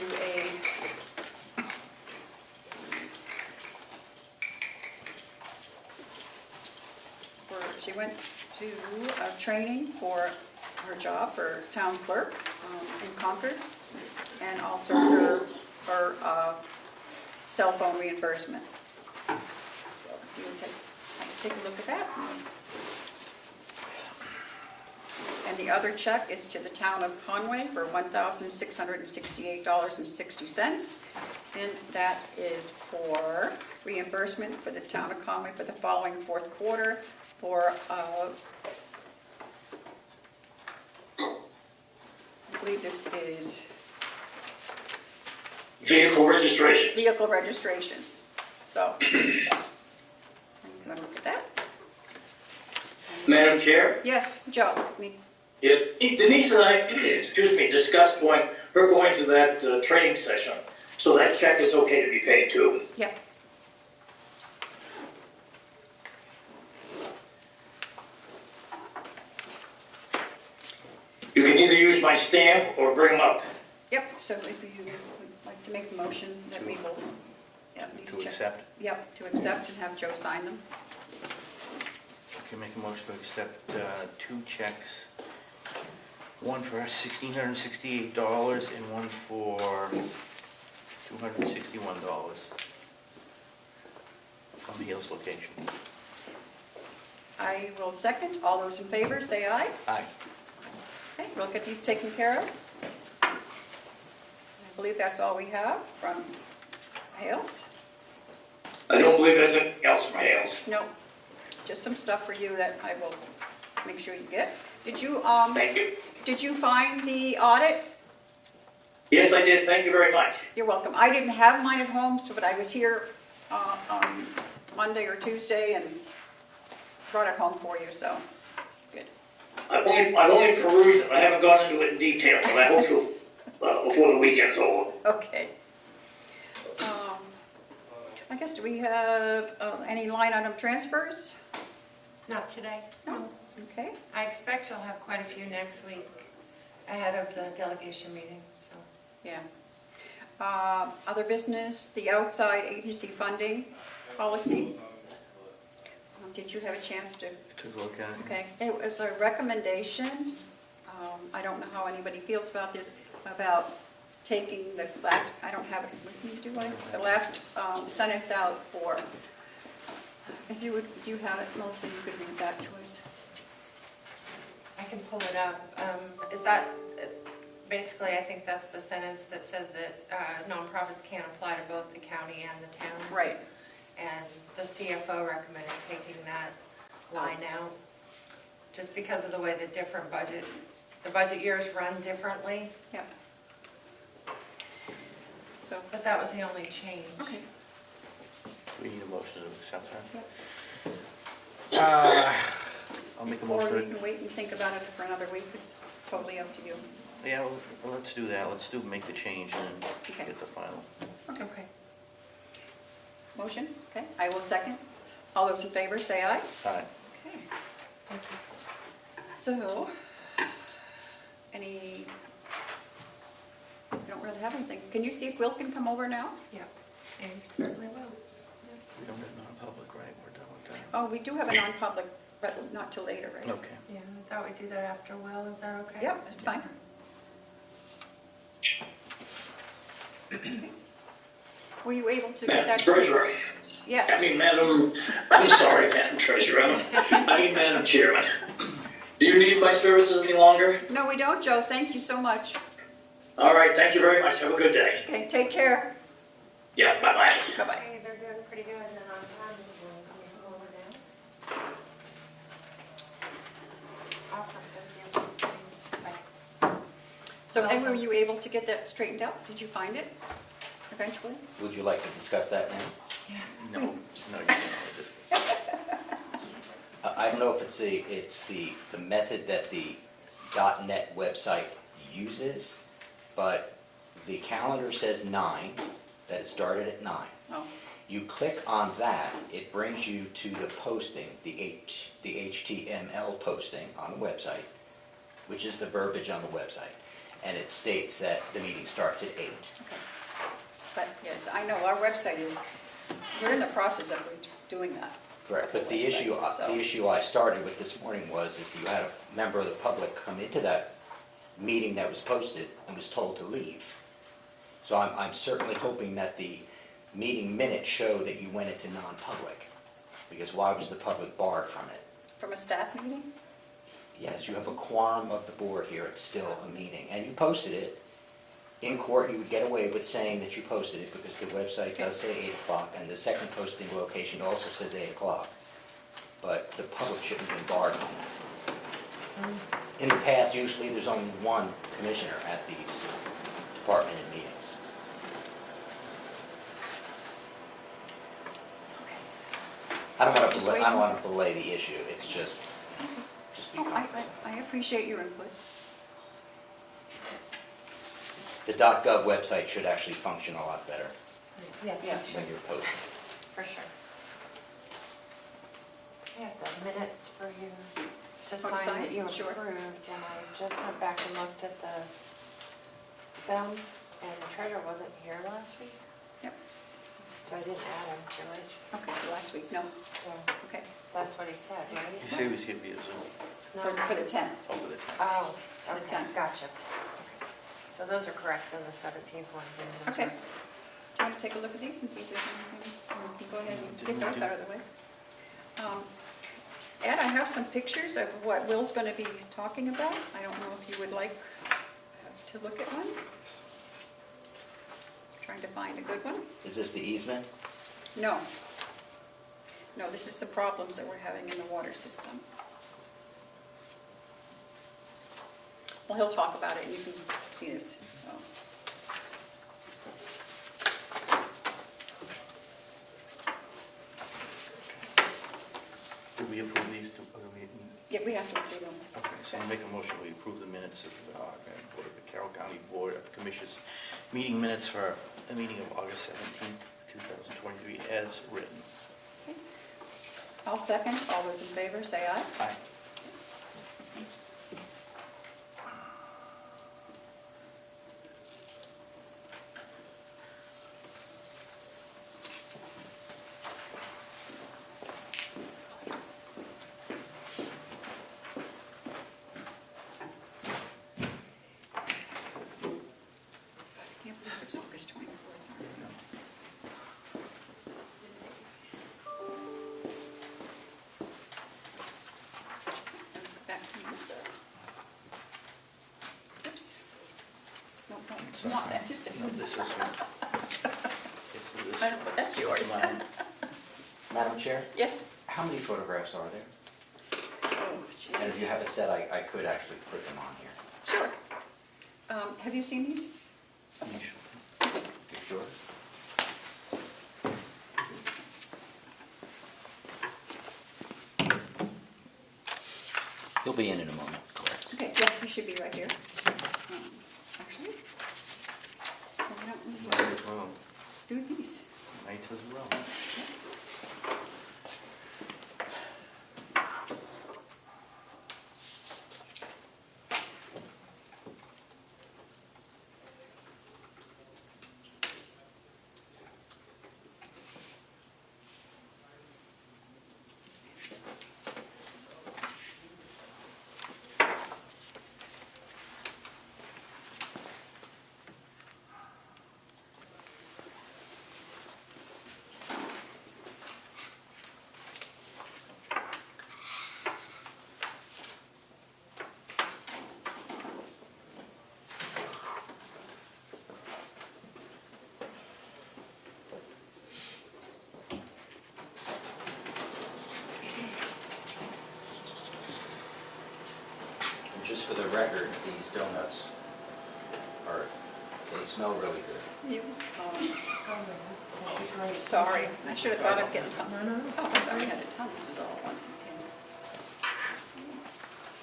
Speaker 3: a training for her job for town clerk in Concord, and also her cell phone reimbursement. So if you would take a look at that. And the other check is to the town of Conway for $1,668.60. And that is for reimbursement for the town of Conway for the following 4th quarter for, I believe this is
Speaker 13: Vehicle registration.
Speaker 3: vehicle registrations. So, you can look at that.
Speaker 13: Madam Chair?
Speaker 3: Yes, Joe,
Speaker 13: Yeah, Denise and I, discussed going to that training session. So that check is okay to be paid too.
Speaker 3: yeah.
Speaker 13: You can either use my stamp or bring them up.
Speaker 3: Yep, so if you would like to make the motion that we will, yeah, these
Speaker 6: To
Speaker 3: checks.
Speaker 6: accept?
Speaker 3: Yep, to accept and have Joe sign them.
Speaker 6: Okay, make a motion to accept 2 checks. One for $1,668 and one for $261 from the Hills location.
Speaker 3: I will second. All those in favor, say aye.
Speaker 6: Aye.
Speaker 3: Okay, we'll get these taken care of. I believe that's all we have from Hales.
Speaker 13: I don't believe there's anything else from Hales.
Speaker 3: No, just some stuff for you that I will make sure you get. Did you,
Speaker 13: Thank you.
Speaker 3: did you find the audit?
Speaker 13: Yes, I did. Thank you very much.
Speaker 3: You're welcome. I didn't have mine at home, but I was here on Monday or Tuesday and brought it home for you, so, good.
Speaker 13: I've only perused it. I haven't gone into it in detail, but I hope to before the weekend's over.
Speaker 3: Okay. I guess, do we have any line item transfers?
Speaker 5: Not today.
Speaker 3: No? Okay.
Speaker 5: I expect you'll have quite a few next week Ahead of the delegation meeting, so.
Speaker 3: Yeah. Other business, the outside agency funding policy. Did you have a chance to?
Speaker 6: Took a look at it.
Speaker 3: Okay, it was a recommendation. I don't know how anybody feels about this, about taking the last, I don't have it with me, do I? The last sentence out for, if you would, do you have it, Melissa, you could read that to us.
Speaker 5: I can pull it up. Is that, basically, I think that's the sentence that says that nonprofits can't apply to both the county and the town.
Speaker 3: Right.
Speaker 5: And the CFO recommended taking that line out, just because of the way the budget years run differently.
Speaker 3: Yep. So,
Speaker 5: But that was the only change.
Speaker 3: okay.
Speaker 6: We need a motion to accept that.
Speaker 3: Yep.
Speaker 6: I'll make a
Speaker 3: Or
Speaker 6: motion.
Speaker 3: we can wait and think about it for another week, it's totally up to you.
Speaker 6: Yeah, well, let's do that. Let's make the change and
Speaker 3: Okay.
Speaker 6: get the final.
Speaker 5: Okay.
Speaker 3: Motion? Okay, I will second. All those in favor, say aye.
Speaker 6: Aye.
Speaker 3: Okay.
Speaker 5: Thank you.
Speaker 3: So, any, I don't really have anything. Can you see if Will can come over now?
Speaker 5: Yeah, and you certainly will.
Speaker 6: We don't get non-public, right? We're done with that.
Speaker 3: Oh, we do have a non-public, but not till later, right?
Speaker 6: Okay.
Speaker 5: Yeah, I thought we'd do that after Will, is that okay?
Speaker 3: Yep, that's fine. Were you able to get
Speaker 13: Madam
Speaker 3: that?
Speaker 13: Treasurer, I
Speaker 3: Yes.
Speaker 13: mean, Madam, I'm sorry, Madam Treasurer, I mean, Madam Chairman. Do you need my services any longer?
Speaker 3: No, we don't, Joe. Thank you so much.
Speaker 13: All right, thank you very much, have a good day.
Speaker 3: Okay, take care.
Speaker 13: Yeah, bye-bye.
Speaker 3: Bye-bye.
Speaker 5: Hey, they're doing pretty good and on time this morning. Can you come over now? Awesome, thank you. Bye.
Speaker 3: So, and were you able to get that straightened out? Did you find it eventually?
Speaker 9: Would you like to discuss that now?
Speaker 6: No, you can't.
Speaker 9: I don't know if it's the method that the .NET website uses, but the calendar says 9, that it started at 9.
Speaker 3: Oh,
Speaker 9: You click on that, it brings you to the posting, the HTML posting on the website, which is the verbiage on the website. And it states that the meeting starts at 8.
Speaker 3: okay. But yes, I know our website is, we're in the process of doing that.
Speaker 9: Correct, but the issue I started with this morning was you had a member of the public come into that meeting that was posted and was told to leave. So I'm certainly hoping that the meeting minutes show that you went into non-public, because why was the public barred from it?
Speaker 3: From a staff meeting?
Speaker 9: Yes, you have a quorum of the board here, it's still a meeting, and you posted it. In court, you would get away with saying that you posted it because the website does say 8 o'clock, and the second posting location also says 8 o'clock. But the public shouldn't have been barred from that. In the past, usually there's only one commissioner at these department meetings. I don't want to belay the issue, it's just be
Speaker 3: Oh,
Speaker 9: cognizant.
Speaker 3: I appreciate your input.
Speaker 9: The .gov website should actually function a lot better
Speaker 5: Yes,
Speaker 3: Yeah.
Speaker 5: you should,
Speaker 9: when you're posting.
Speaker 5: for sure. I have the minutes for you to
Speaker 3: sign?
Speaker 5: sign that you
Speaker 3: Sure.
Speaker 5: approved, and I just went back and looked at the film, and the treasurer wasn't here last week,
Speaker 3: Yep.
Speaker 5: so I didn't add him to it,
Speaker 3: Okay, last week, no.
Speaker 5: so
Speaker 3: Okay.
Speaker 5: that's what he said, right?
Speaker 6: You say he was here via Zoom.
Speaker 5: No.
Speaker 3: For the 10th.
Speaker 6: Over the time.
Speaker 5: Oh,
Speaker 3: The
Speaker 5: okay,
Speaker 3: 10th.
Speaker 5: gotcha. Okay. So those are correct, then the 17th ones in those
Speaker 3: Okay.
Speaker 5: are-
Speaker 3: Do you want to take a look at these and see if there's anything? Or we can go ahead and get those out of the way. Ed, I have some pictures of what Will's going to be talking about. I don't know if you would like to look at one. Trying to find a good one.
Speaker 9: Is this the easement?
Speaker 3: No. No, this is some problems that we're having in the water system. Well, he'll talk about it, and you can see this, so.
Speaker 6: Did we approve these?
Speaker 3: Yeah, we have to approve them.
Speaker 6: Okay, so I'll make a motion, we approve the minutes of the Carroll County Board of Commissioners meeting minutes for the meeting of August 17th, 2023, as written.
Speaker 3: Okay. I'll second. All those in favor, say aye.
Speaker 6: Aye.
Speaker 3: it's August 24th. Back to you, sir. Oops. No, it's not that, just a
Speaker 6: No, this is one.
Speaker 3: I don't, but that's yours.
Speaker 15: Madam Chair,
Speaker 3: Yes?
Speaker 15: how many photographs are there?
Speaker 3: Oh,
Speaker 15: And if you
Speaker 3: jeez.
Speaker 15: have a set, I could actually put them on here.
Speaker 3: Sure. Have you seen these?
Speaker 15: You sure? He'll be in a moment, correct?
Speaker 3: Okay, yeah, he should be right here. Actually. why don't we,
Speaker 6: Might as well.
Speaker 3: Do these.
Speaker 6: Might as well.
Speaker 15: And just for the record, these donuts they smell really good.
Speaker 3: You, sorry, I should have thought of getting something. Oh, I thought we had a ton, this is all one.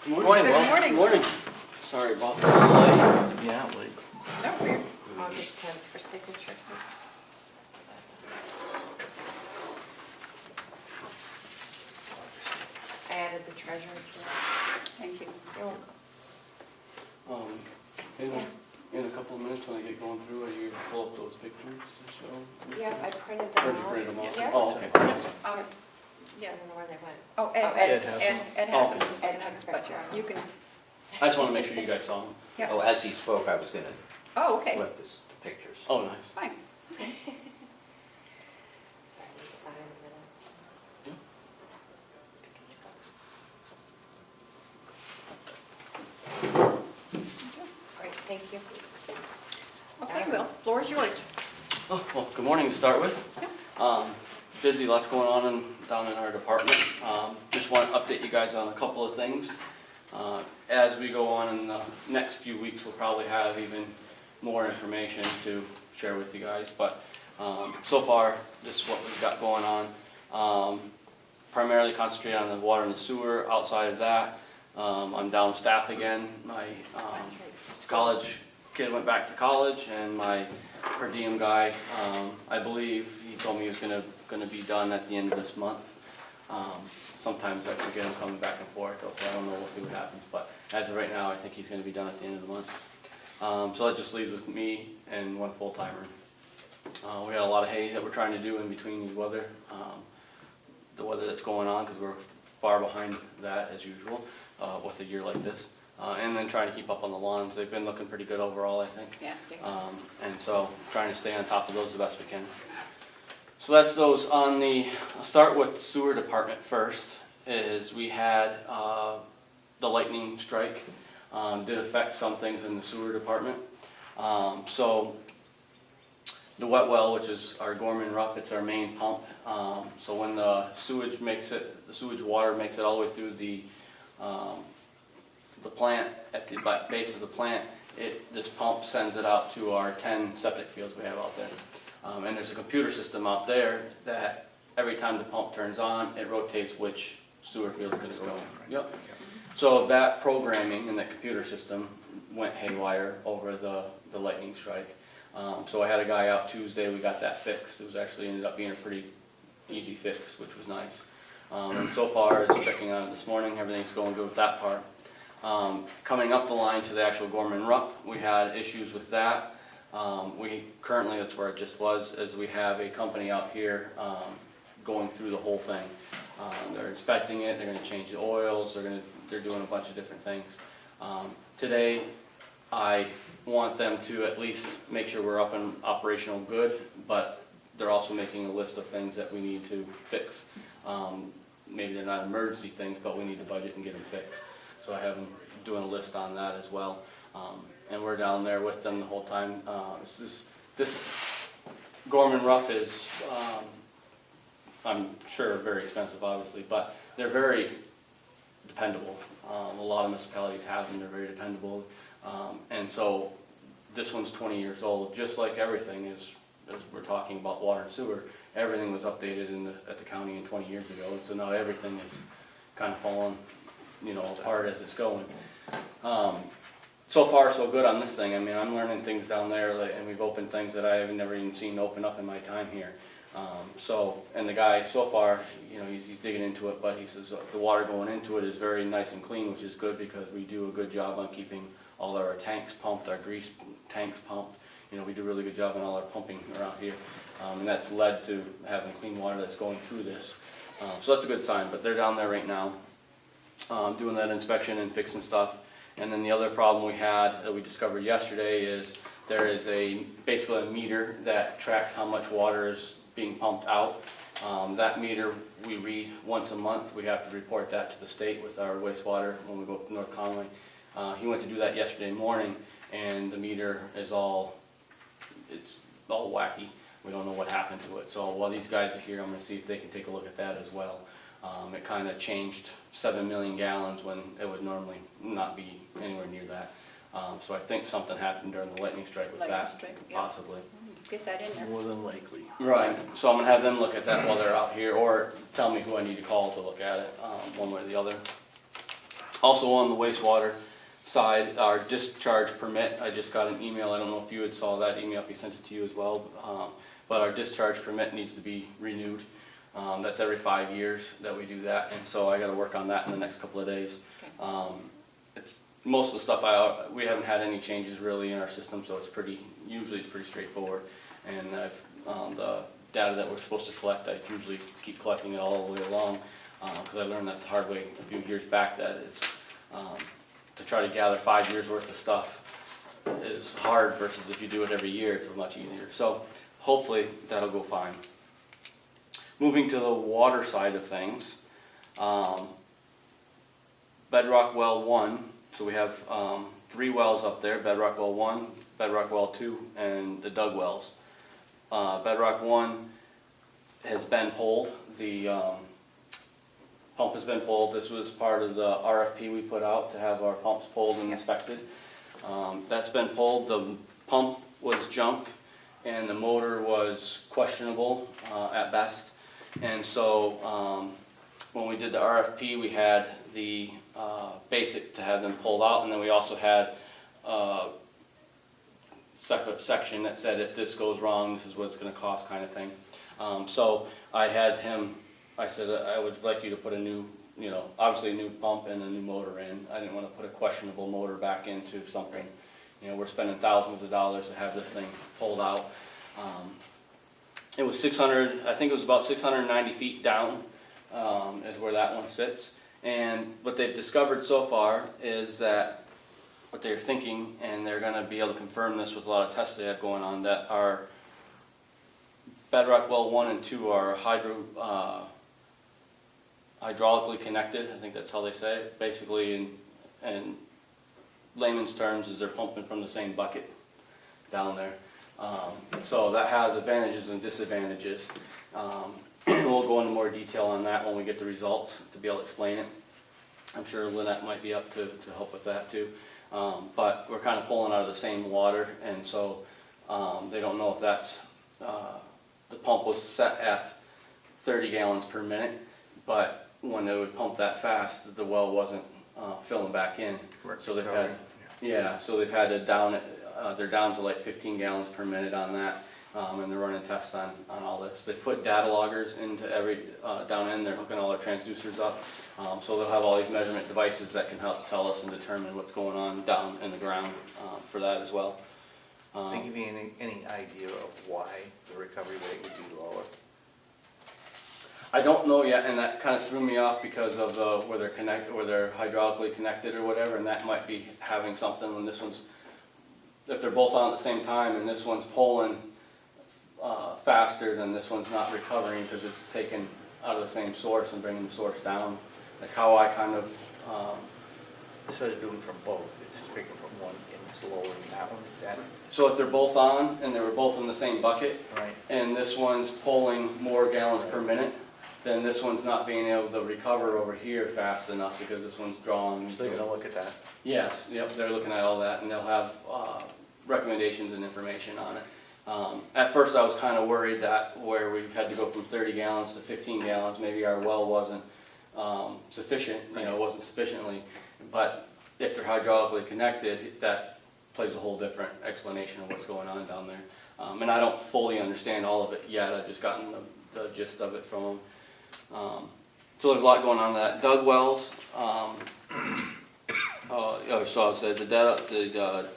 Speaker 16: Good morning.
Speaker 3: Good morning.
Speaker 16: Good morning. Sorry about the delay.
Speaker 6: Yeah, like,
Speaker 3: No, weird.
Speaker 5: August 10th for signature, please. I added the treasurer to it.
Speaker 3: Thank you.
Speaker 16: In a couple of minutes when I get going through, are you gonna pull up those pictures to show?
Speaker 5: Yeah, I printed
Speaker 16: Or
Speaker 5: them
Speaker 16: you
Speaker 5: out.
Speaker 16: printed them out?
Speaker 5: Yeah.
Speaker 16: Oh, okay.
Speaker 3: Yeah.
Speaker 5: I don't know where they went.
Speaker 3: Oh,
Speaker 5: Oh,
Speaker 3: Ed
Speaker 5: Ed
Speaker 3: has them,
Speaker 16: Okay.
Speaker 3: who's looking at them, but you can,
Speaker 16: I just wanna make sure you guys saw them.
Speaker 3: yeah.
Speaker 15: Oh, as he spoke, I was gonna
Speaker 3: Oh, okay,
Speaker 15: flip the pictures.
Speaker 16: Oh, nice.
Speaker 3: fine.
Speaker 5: Sorry, you sign the minutes.
Speaker 16: Yeah.
Speaker 5: Great, thank you.
Speaker 3: Okay, Will, floor is yours.
Speaker 16: Oh, well, good morning to start with. Busy, lots going on down in our department. Just want to update you guys on a couple of things. As we go on in the next few weeks, we'll probably have even more information to share with you guys. But so far, this is what we've got going on. Primarily concentrate on the water and the sewer. Outside of that, I'm down staff again. My college kid went back to college, and my per diem guy, I believe, he told me he was gonna be done at the end of this month. Sometimes I forget him coming back and forth, so I don't know, we'll see what happens, but as of right now, I think he's gonna be done at the end of the month. So that just leaves with me and one full-timer. We got a lot of hay that we're trying to do in between the weather that's going on, because we're far behind that as usual, with a year like this. And then trying to keep up on the lawns. They've been looking pretty good overall, I think.
Speaker 3: Yeah.
Speaker 16: And so trying to stay on top of those the best we can. So that's those on the, I'll start with sewer department first, is we had the lightning strike, did affect some things in the sewer department. So the wet well, which is our Gorman Rupp, it's our main pump. So when the sewage water makes it all the way through the plant, at the base of the plant, this pump sends it out to our 10 septic fields we have out there. And there's a computer system out there that every time the pump turns on, it rotates which sewer field is going to go in. Yep. So that programming in that computer system went haywire over the lightning strike. So I had a guy out Tuesday, we got that fixed. It was actually ended up being a pretty easy fix, which was nice. And so far, as checking on it this morning, everything's going good with that part. Coming up the line to the actual Gorman Rupp, we had issues with that. We currently, that's where it just was, is we have a company out here going through the whole thing. They're inspecting it, they're going to change the oils, they're doing a bunch of different things. Today, I want them to at least make sure we're up and operational good, but they're also making a list of things that we need to fix. Maybe they're not emergency things, but we need to budget and get them fixed. So I have them doing a list on that as well. And we're down there with them the whole time. This Gorman Rough is, I'm sure, very expensive, obviously, but they're very dependable. A lot of municipalities have them, they're very dependable. And so this one's 20 years old, just like everything is, as we're talking about water and sewer, everything was updated at the county 20 years ago, and so now everything is kind of falling, apart as it's going. So far, so good on this thing. I mean, I'm learning things down there, and we've opened things that I have never even seen open up in my time here. And the guy, so far, he's digging into it, but he says the water going into it is very nice and clean, which is good because we do a good job on keeping all our tanks pumped, our grease tanks pumped. We do a really good job on all our pumping around here. And that's led to having clean water that's going through this. So that's a good sign, but they're down there right now doing that inspection and fixing stuff. And then the other problem we had that we discovered yesterday is there is basically a meter that tracks how much water is being pumped out. That meter we read once a month. We have to report that to the state with our wastewater when we go up to North Conway. He went to do that yesterday morning, and the meter is all wacky. We don't know what happened to it. So while these guys are here, I'm going to see if they can take a look at that as well. It kind of changed 7 million gallons when it would normally not be anywhere near that. So I think something happened during the lightning strike with that, possibly.
Speaker 3: Get that in there.
Speaker 6: More than likely.
Speaker 16: Right, so I'm gonna have them look at that while they're out here, or tell me who I need to call to look at it, one way or the other. Also on the wastewater side, our discharge permit, I just got an email, I don't know if you had saw that email, if he sent it to you as well, but our discharge permit needs to be renewed. That's every 5 years that we do that, and so I gotta work on that in the next couple of days. Most of the stuff, we haven't had any changes really in our system, so usually it's pretty straightforward. And the data that we're supposed to collect, I usually keep collecting it all the way along, because I learned that the hard way a few years back, that it's, to try to gather 5 years worth of stuff is hard versus if you do it every year, it's much easier. So hopefully that'll go fine. Moving to the water side of things, Bedrock Well 1, so we have 3 wells up there, Bedrock Well 1, Bedrock Well 2, and the dug wells. Bedrock 1 has been pulled, the pump has been pulled. This was part of the RFP we put out to have our pumps pulled and inspected. That's been pulled. The pump was junk and the motor was questionable at best. And so when we did the RFP, we had the basic to have them pulled out, and then we also had a separate section that said if this goes wrong, this is what it's going to cost, kind of thing. So I had him, I said I would like you to put a new, obviously a new pump and a new motor in. I didn't want to put a questionable motor back into something. We're spending thousands of dollars to have this thing pulled out. It was 600, I think it was about 690 feet down is where that one sits. And what they've discovered so far is that what they're thinking, and they're going to be able to confirm this with a lot of tests they have going on, that our Bedrock Well 1 and 2 are hydraulically connected. I think that's how they say it. Basically, in layman's terms, is they're pumping from the same bucket down there. So that has advantages and disadvantages. We'll go into more detail on that when we get the results to be able to explain it. I'm sure Lynette might be up to help with that too. But we're kind of pulling out of the same water, and so they don't know if that's, the pump was set at 30 gallons per minute, but when they would pump that fast, the well wasn't filling back in. So they've had, so they've had to down it, they're down to like 15 gallons per minute on that. And they're running tests on all this. They put data loggers into every down in. They're hooking all our transducers up, so they'll have all these measurement devices that can help tell us and determine what's going on down in the ground for that as well.
Speaker 6: Can you give me any idea of why the recovery rate would be lower?
Speaker 16: I don't know yet, and that kind of threw me off because of where they're hydraulically connected or whatever, and that might be having something when this one's if they're both on at the same time and this one's pulling faster, then this one's not recovering because it's taken out of the same source and bringing the source down. That's how I kind of,
Speaker 6: Instead of doing from both, it's taken from one and it's lowering that one, is that?
Speaker 16: so if they're both on and they were both in the same bucket,
Speaker 6: Right.
Speaker 16: and this one's pulling more gallons per minute, then this one's not being able to recover over here fast enough because this one's drawing.
Speaker 6: So they're gonna look at that?
Speaker 16: Yes, yep, they're looking at all that and they'll have recommendations and information on it. At first I was kind of worried that where we've had to go from 30 gallons to 15 gallons, maybe our well wasn't sufficient, wasn't sufficiently. But if they're hydraulically connected, that plays a whole different explanation of what's going on down there. And I don't fully understand all of it yet, I've just gotten the gist of it from them. So there's a lot going on with that. Dug wells, so I said the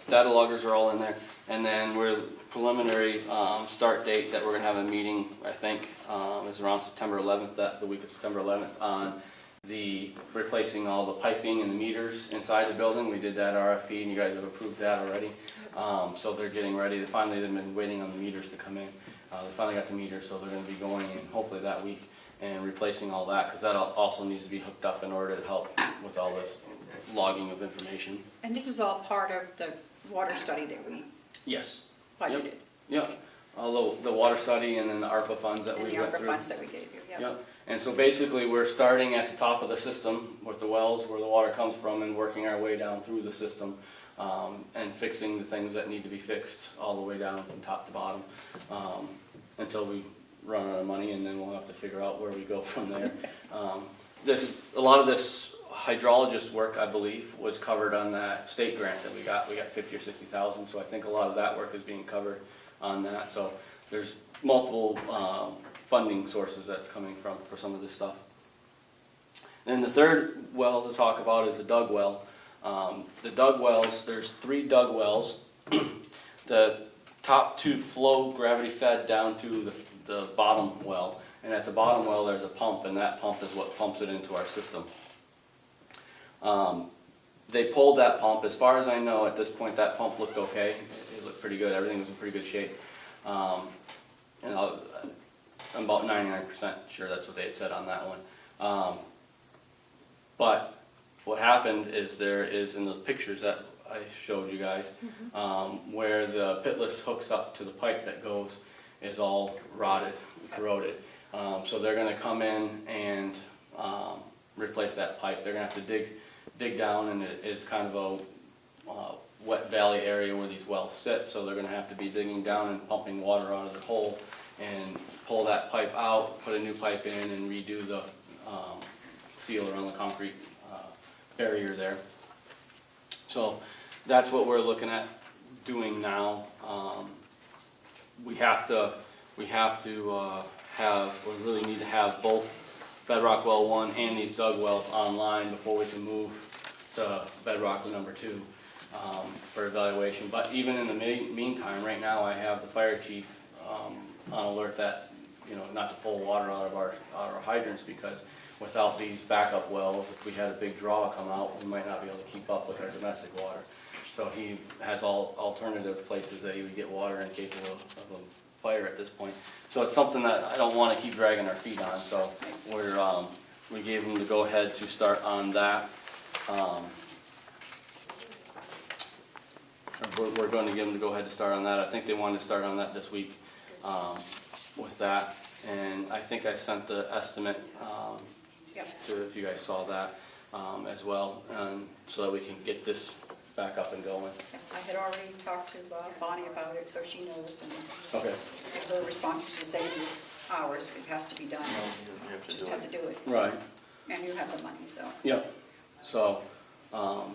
Speaker 16: data loggers are all in there. And then we're preliminary start date that we're gonna have a meeting, I think, is around September 11th, the week of September 11th, on the replacing all the piping and the meters inside the building. We did that RFP and you guys have approved that already. So they're getting ready. They've been waiting on the meters to come in. They finally got the meters, so they're gonna be going in hopefully that week and replacing all that, because that also needs to be hooked up in order to help with all this logging of information.
Speaker 3: And this is all part of the water study that we
Speaker 16: Yes.
Speaker 3: budgeted?
Speaker 16: Yep. Although the water study and then the ARPA funds that
Speaker 3: And
Speaker 16: we
Speaker 3: the
Speaker 16: went
Speaker 3: ARPA
Speaker 16: through.
Speaker 3: funds that we gave you, yep.
Speaker 16: Yep. And so basically, we're starting at the top of the system with the wells where the water comes from and working our way down through the system and fixing the things that need to be fixed all the way down from top to bottom until we run out of money, and then we'll have to figure out where we go from there. A lot of this hydrologist work, I believe, was covered on that state grant that we got. We got 50 or 60,000, so I think a lot of that work is being covered on that. So there's multiple funding sources that's coming from for some of this stuff. And the third well to talk about is the dug well. The dug wells, there's 3 dug wells. The top 2 flow gravity fed down to the bottom well, and at the bottom well there's a pump, and that pump is what pumps it into our system. They pulled that pump. As far as I know, at this point, that pump looked okay. It looked pretty good. Everything was in pretty good shape. And I'm about 99% sure that's what they had said on that one. But what happened is there is, in the pictures that I showed you guys, where the pitless hooks up to the pipe that goes is all rotted, corroded. So they're going to come in and replace that pipe. They're going to have to dig down, and it is kind of a wet valley area where these wells sit, so they're going to have to be digging down and pumping water out of the hole and pull that pipe out, put a new pipe in, and redo the seal around the concrete barrier there. So that's what we're looking at doing now. We really need to have both Bedrock Well 1 and these dug wells online before we can move to Bedrock number 2 for evaluation. But even in the meantime, right now I have the fire chief on alert that, not to pull water out of our hydrants, because without these backup wells, if we had a big draw come out, we might not be able to keep up with our domestic water. So he has all alternative places that he would get water in case of a fire at this point. So it's something that I don't want to keep dragging our feet on. So we gave him the go ahead to start on that. We're going to give them the go ahead to start on that. I think they wanted to start on that this week with that. And I think I sent the estimate to, if you guys saw that as well, so that we can get this back up and going.
Speaker 3: I had already talked to Bonnie about it, so she knows, and
Speaker 16: Okay.
Speaker 3: if her response is the same as ours, it has to be done. Just have to do it.
Speaker 16: Right.
Speaker 3: And you have the money, so.
Speaker 16: Yep. So, so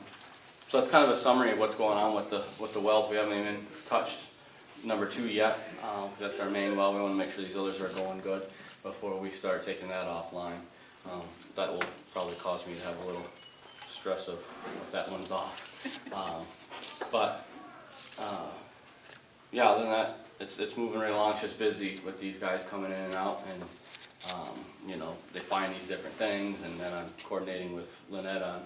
Speaker 16: that's kind of a summary of what's going on with the wells. We haven't even touched number 2 yet, because that's our main well. We want to make sure these others are going good before we start taking that offline. That will probably cause me to have a little stress of if that one's off. Yeah, other than that, it's moving right along. It's just busy with these guys coming in and out, and they find these different things, and then I'm coordinating with Lynette on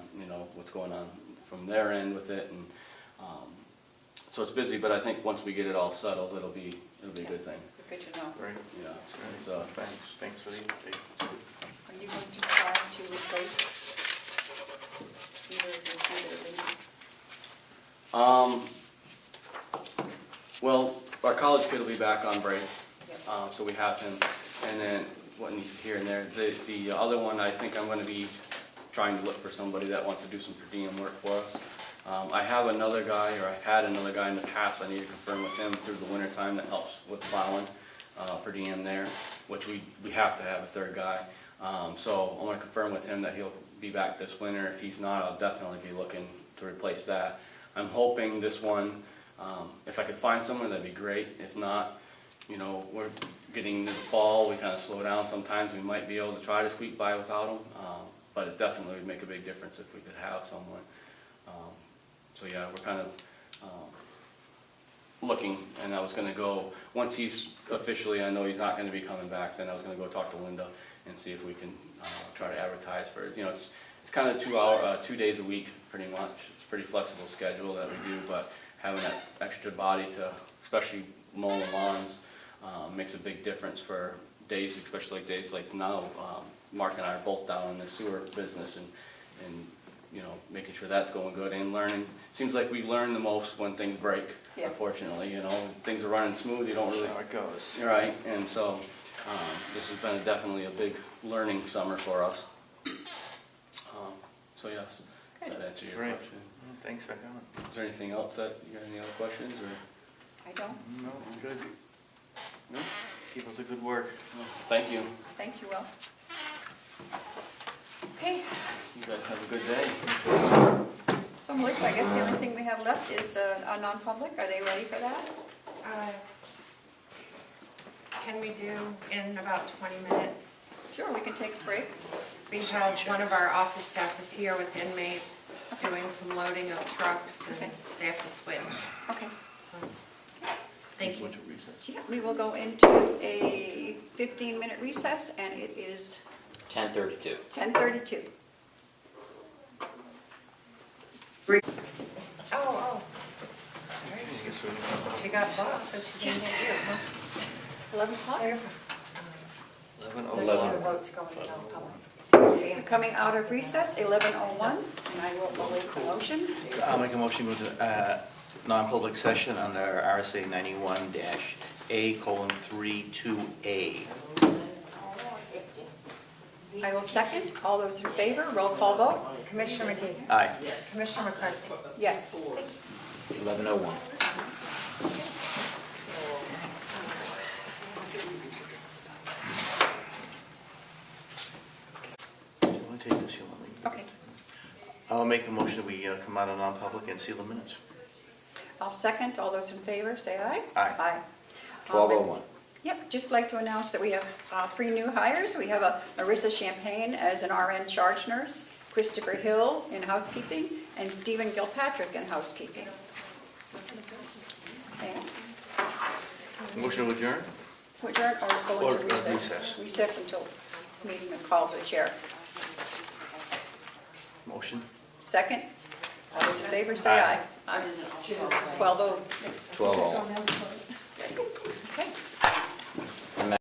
Speaker 16: what's going on from their end with it, and So it's busy, but I think once we get it all settled, it'll be a good thing.
Speaker 3: Good to know.
Speaker 6: Right.
Speaker 16: Yeah, it's,
Speaker 6: Thanks for the update.
Speaker 3: Are you going to try to replace either of the
Speaker 16: Well, our college kid will be back on break,
Speaker 3: Yep.
Speaker 16: so we have him, and then what needs here and there. The other one, I think I'm gonna be trying to look for somebody that wants to do some per diem work for us. I have another guy, or I've had another guy in the past, I need to confirm with him through the winter time that helps with plowing, per diem there, which we have to have a third guy. So I'm gonna confirm with him that he'll be back this winter. If he's not, I'll definitely be looking to replace that. I'm hoping this one, if I could find someone, that'd be great. If not, you know, we're getting into the fall, we kind of slow down sometimes. We might be able to try to squeak by without them, but it definitely would make a big difference if we could have someone. So yeah, we're kind of looking, and I was gonna go, once he's officially, I know he's not gonna be coming back, then I was gonna go talk to Linda and see if we can try to advertise for it. You know, it's kind of 2 days a week, pretty much. It's a pretty flexible schedule that we do, but having that extra body to, especially mowing lawns, makes a big difference for days, especially days like now. Mark and I are both down in the sewer business, and you know, making sure that's going good and learning. Seems like we learn the most when things break,
Speaker 3: Yeah.
Speaker 16: Unfortunately. You know, things are running smooth, you don't really...
Speaker 6: How it goes.
Speaker 16: You're right, and so this has been definitely a big learning summer for us. So yes, does that answer your
Speaker 6: Great.
Speaker 16: question?
Speaker 6: Thanks for coming.
Speaker 16: Is there anything else that, you got any other questions, or?
Speaker 3: I don't.
Speaker 6: No, good.
Speaker 16: No?
Speaker 6: Keep up the good work.
Speaker 16: Well, thank you.
Speaker 3: Thank you, Will. Okay,
Speaker 16: You guys have a good day.
Speaker 3: so Melissa, I guess the only thing we have left is a non-public. Are they ready for that?
Speaker 5: Can we do in about 20 minutes?
Speaker 3: Sure, we can take a break.
Speaker 5: Because one of our office staff is here with inmates doing some loading of trucks, and
Speaker 3: Okay.
Speaker 5: they have to switch.
Speaker 3: Okay.
Speaker 5: So, thank you.
Speaker 3: Yeah, we will go into a 15-minute recess, and it is
Speaker 9: 10:32.
Speaker 3: 10:32.
Speaker 5: Oh. She got bumped, but she didn't get you, huh?
Speaker 3: 11 o'clock?
Speaker 6: 11:01.
Speaker 5: Votes going to non-public.
Speaker 3: We're coming out of recess, 11:01, and I will await the motion.
Speaker 6: I'll make a motion to move to non-public session under RSA 91-A:32A.
Speaker 3: I will second. All those in favor, roll call vote.
Speaker 5: Commissioner McGee.
Speaker 6: Aye.
Speaker 5: Commissioner McCarthy.
Speaker 3: Yes.
Speaker 9: 11:01.
Speaker 6: You want to take this, you want me?
Speaker 3: Okay.
Speaker 6: I'll make a motion that we come out of non-public and seal the minutes.
Speaker 3: I'll second. All those in favor, say aye.
Speaker 6: Aye.
Speaker 3: Aye.
Speaker 9: 12:01.
Speaker 3: Yep, just like to announce that we have 3 new hires. We have Marissa Champagne as an RN charge nurse, Christopher Hill in housekeeping, and Stephen Gilpatrick in housekeeping. And
Speaker 6: Motion to adjourn?
Speaker 3: adjourn or go
Speaker 6: Or
Speaker 3: into recess?
Speaker 6: recess.
Speaker 3: Recess until meeting and call the chair.
Speaker 6: Motion?
Speaker 3: Second? All those in favor, say aye.
Speaker 6: Aye.
Speaker 3: Aye. 12:00.
Speaker 9: 12:01.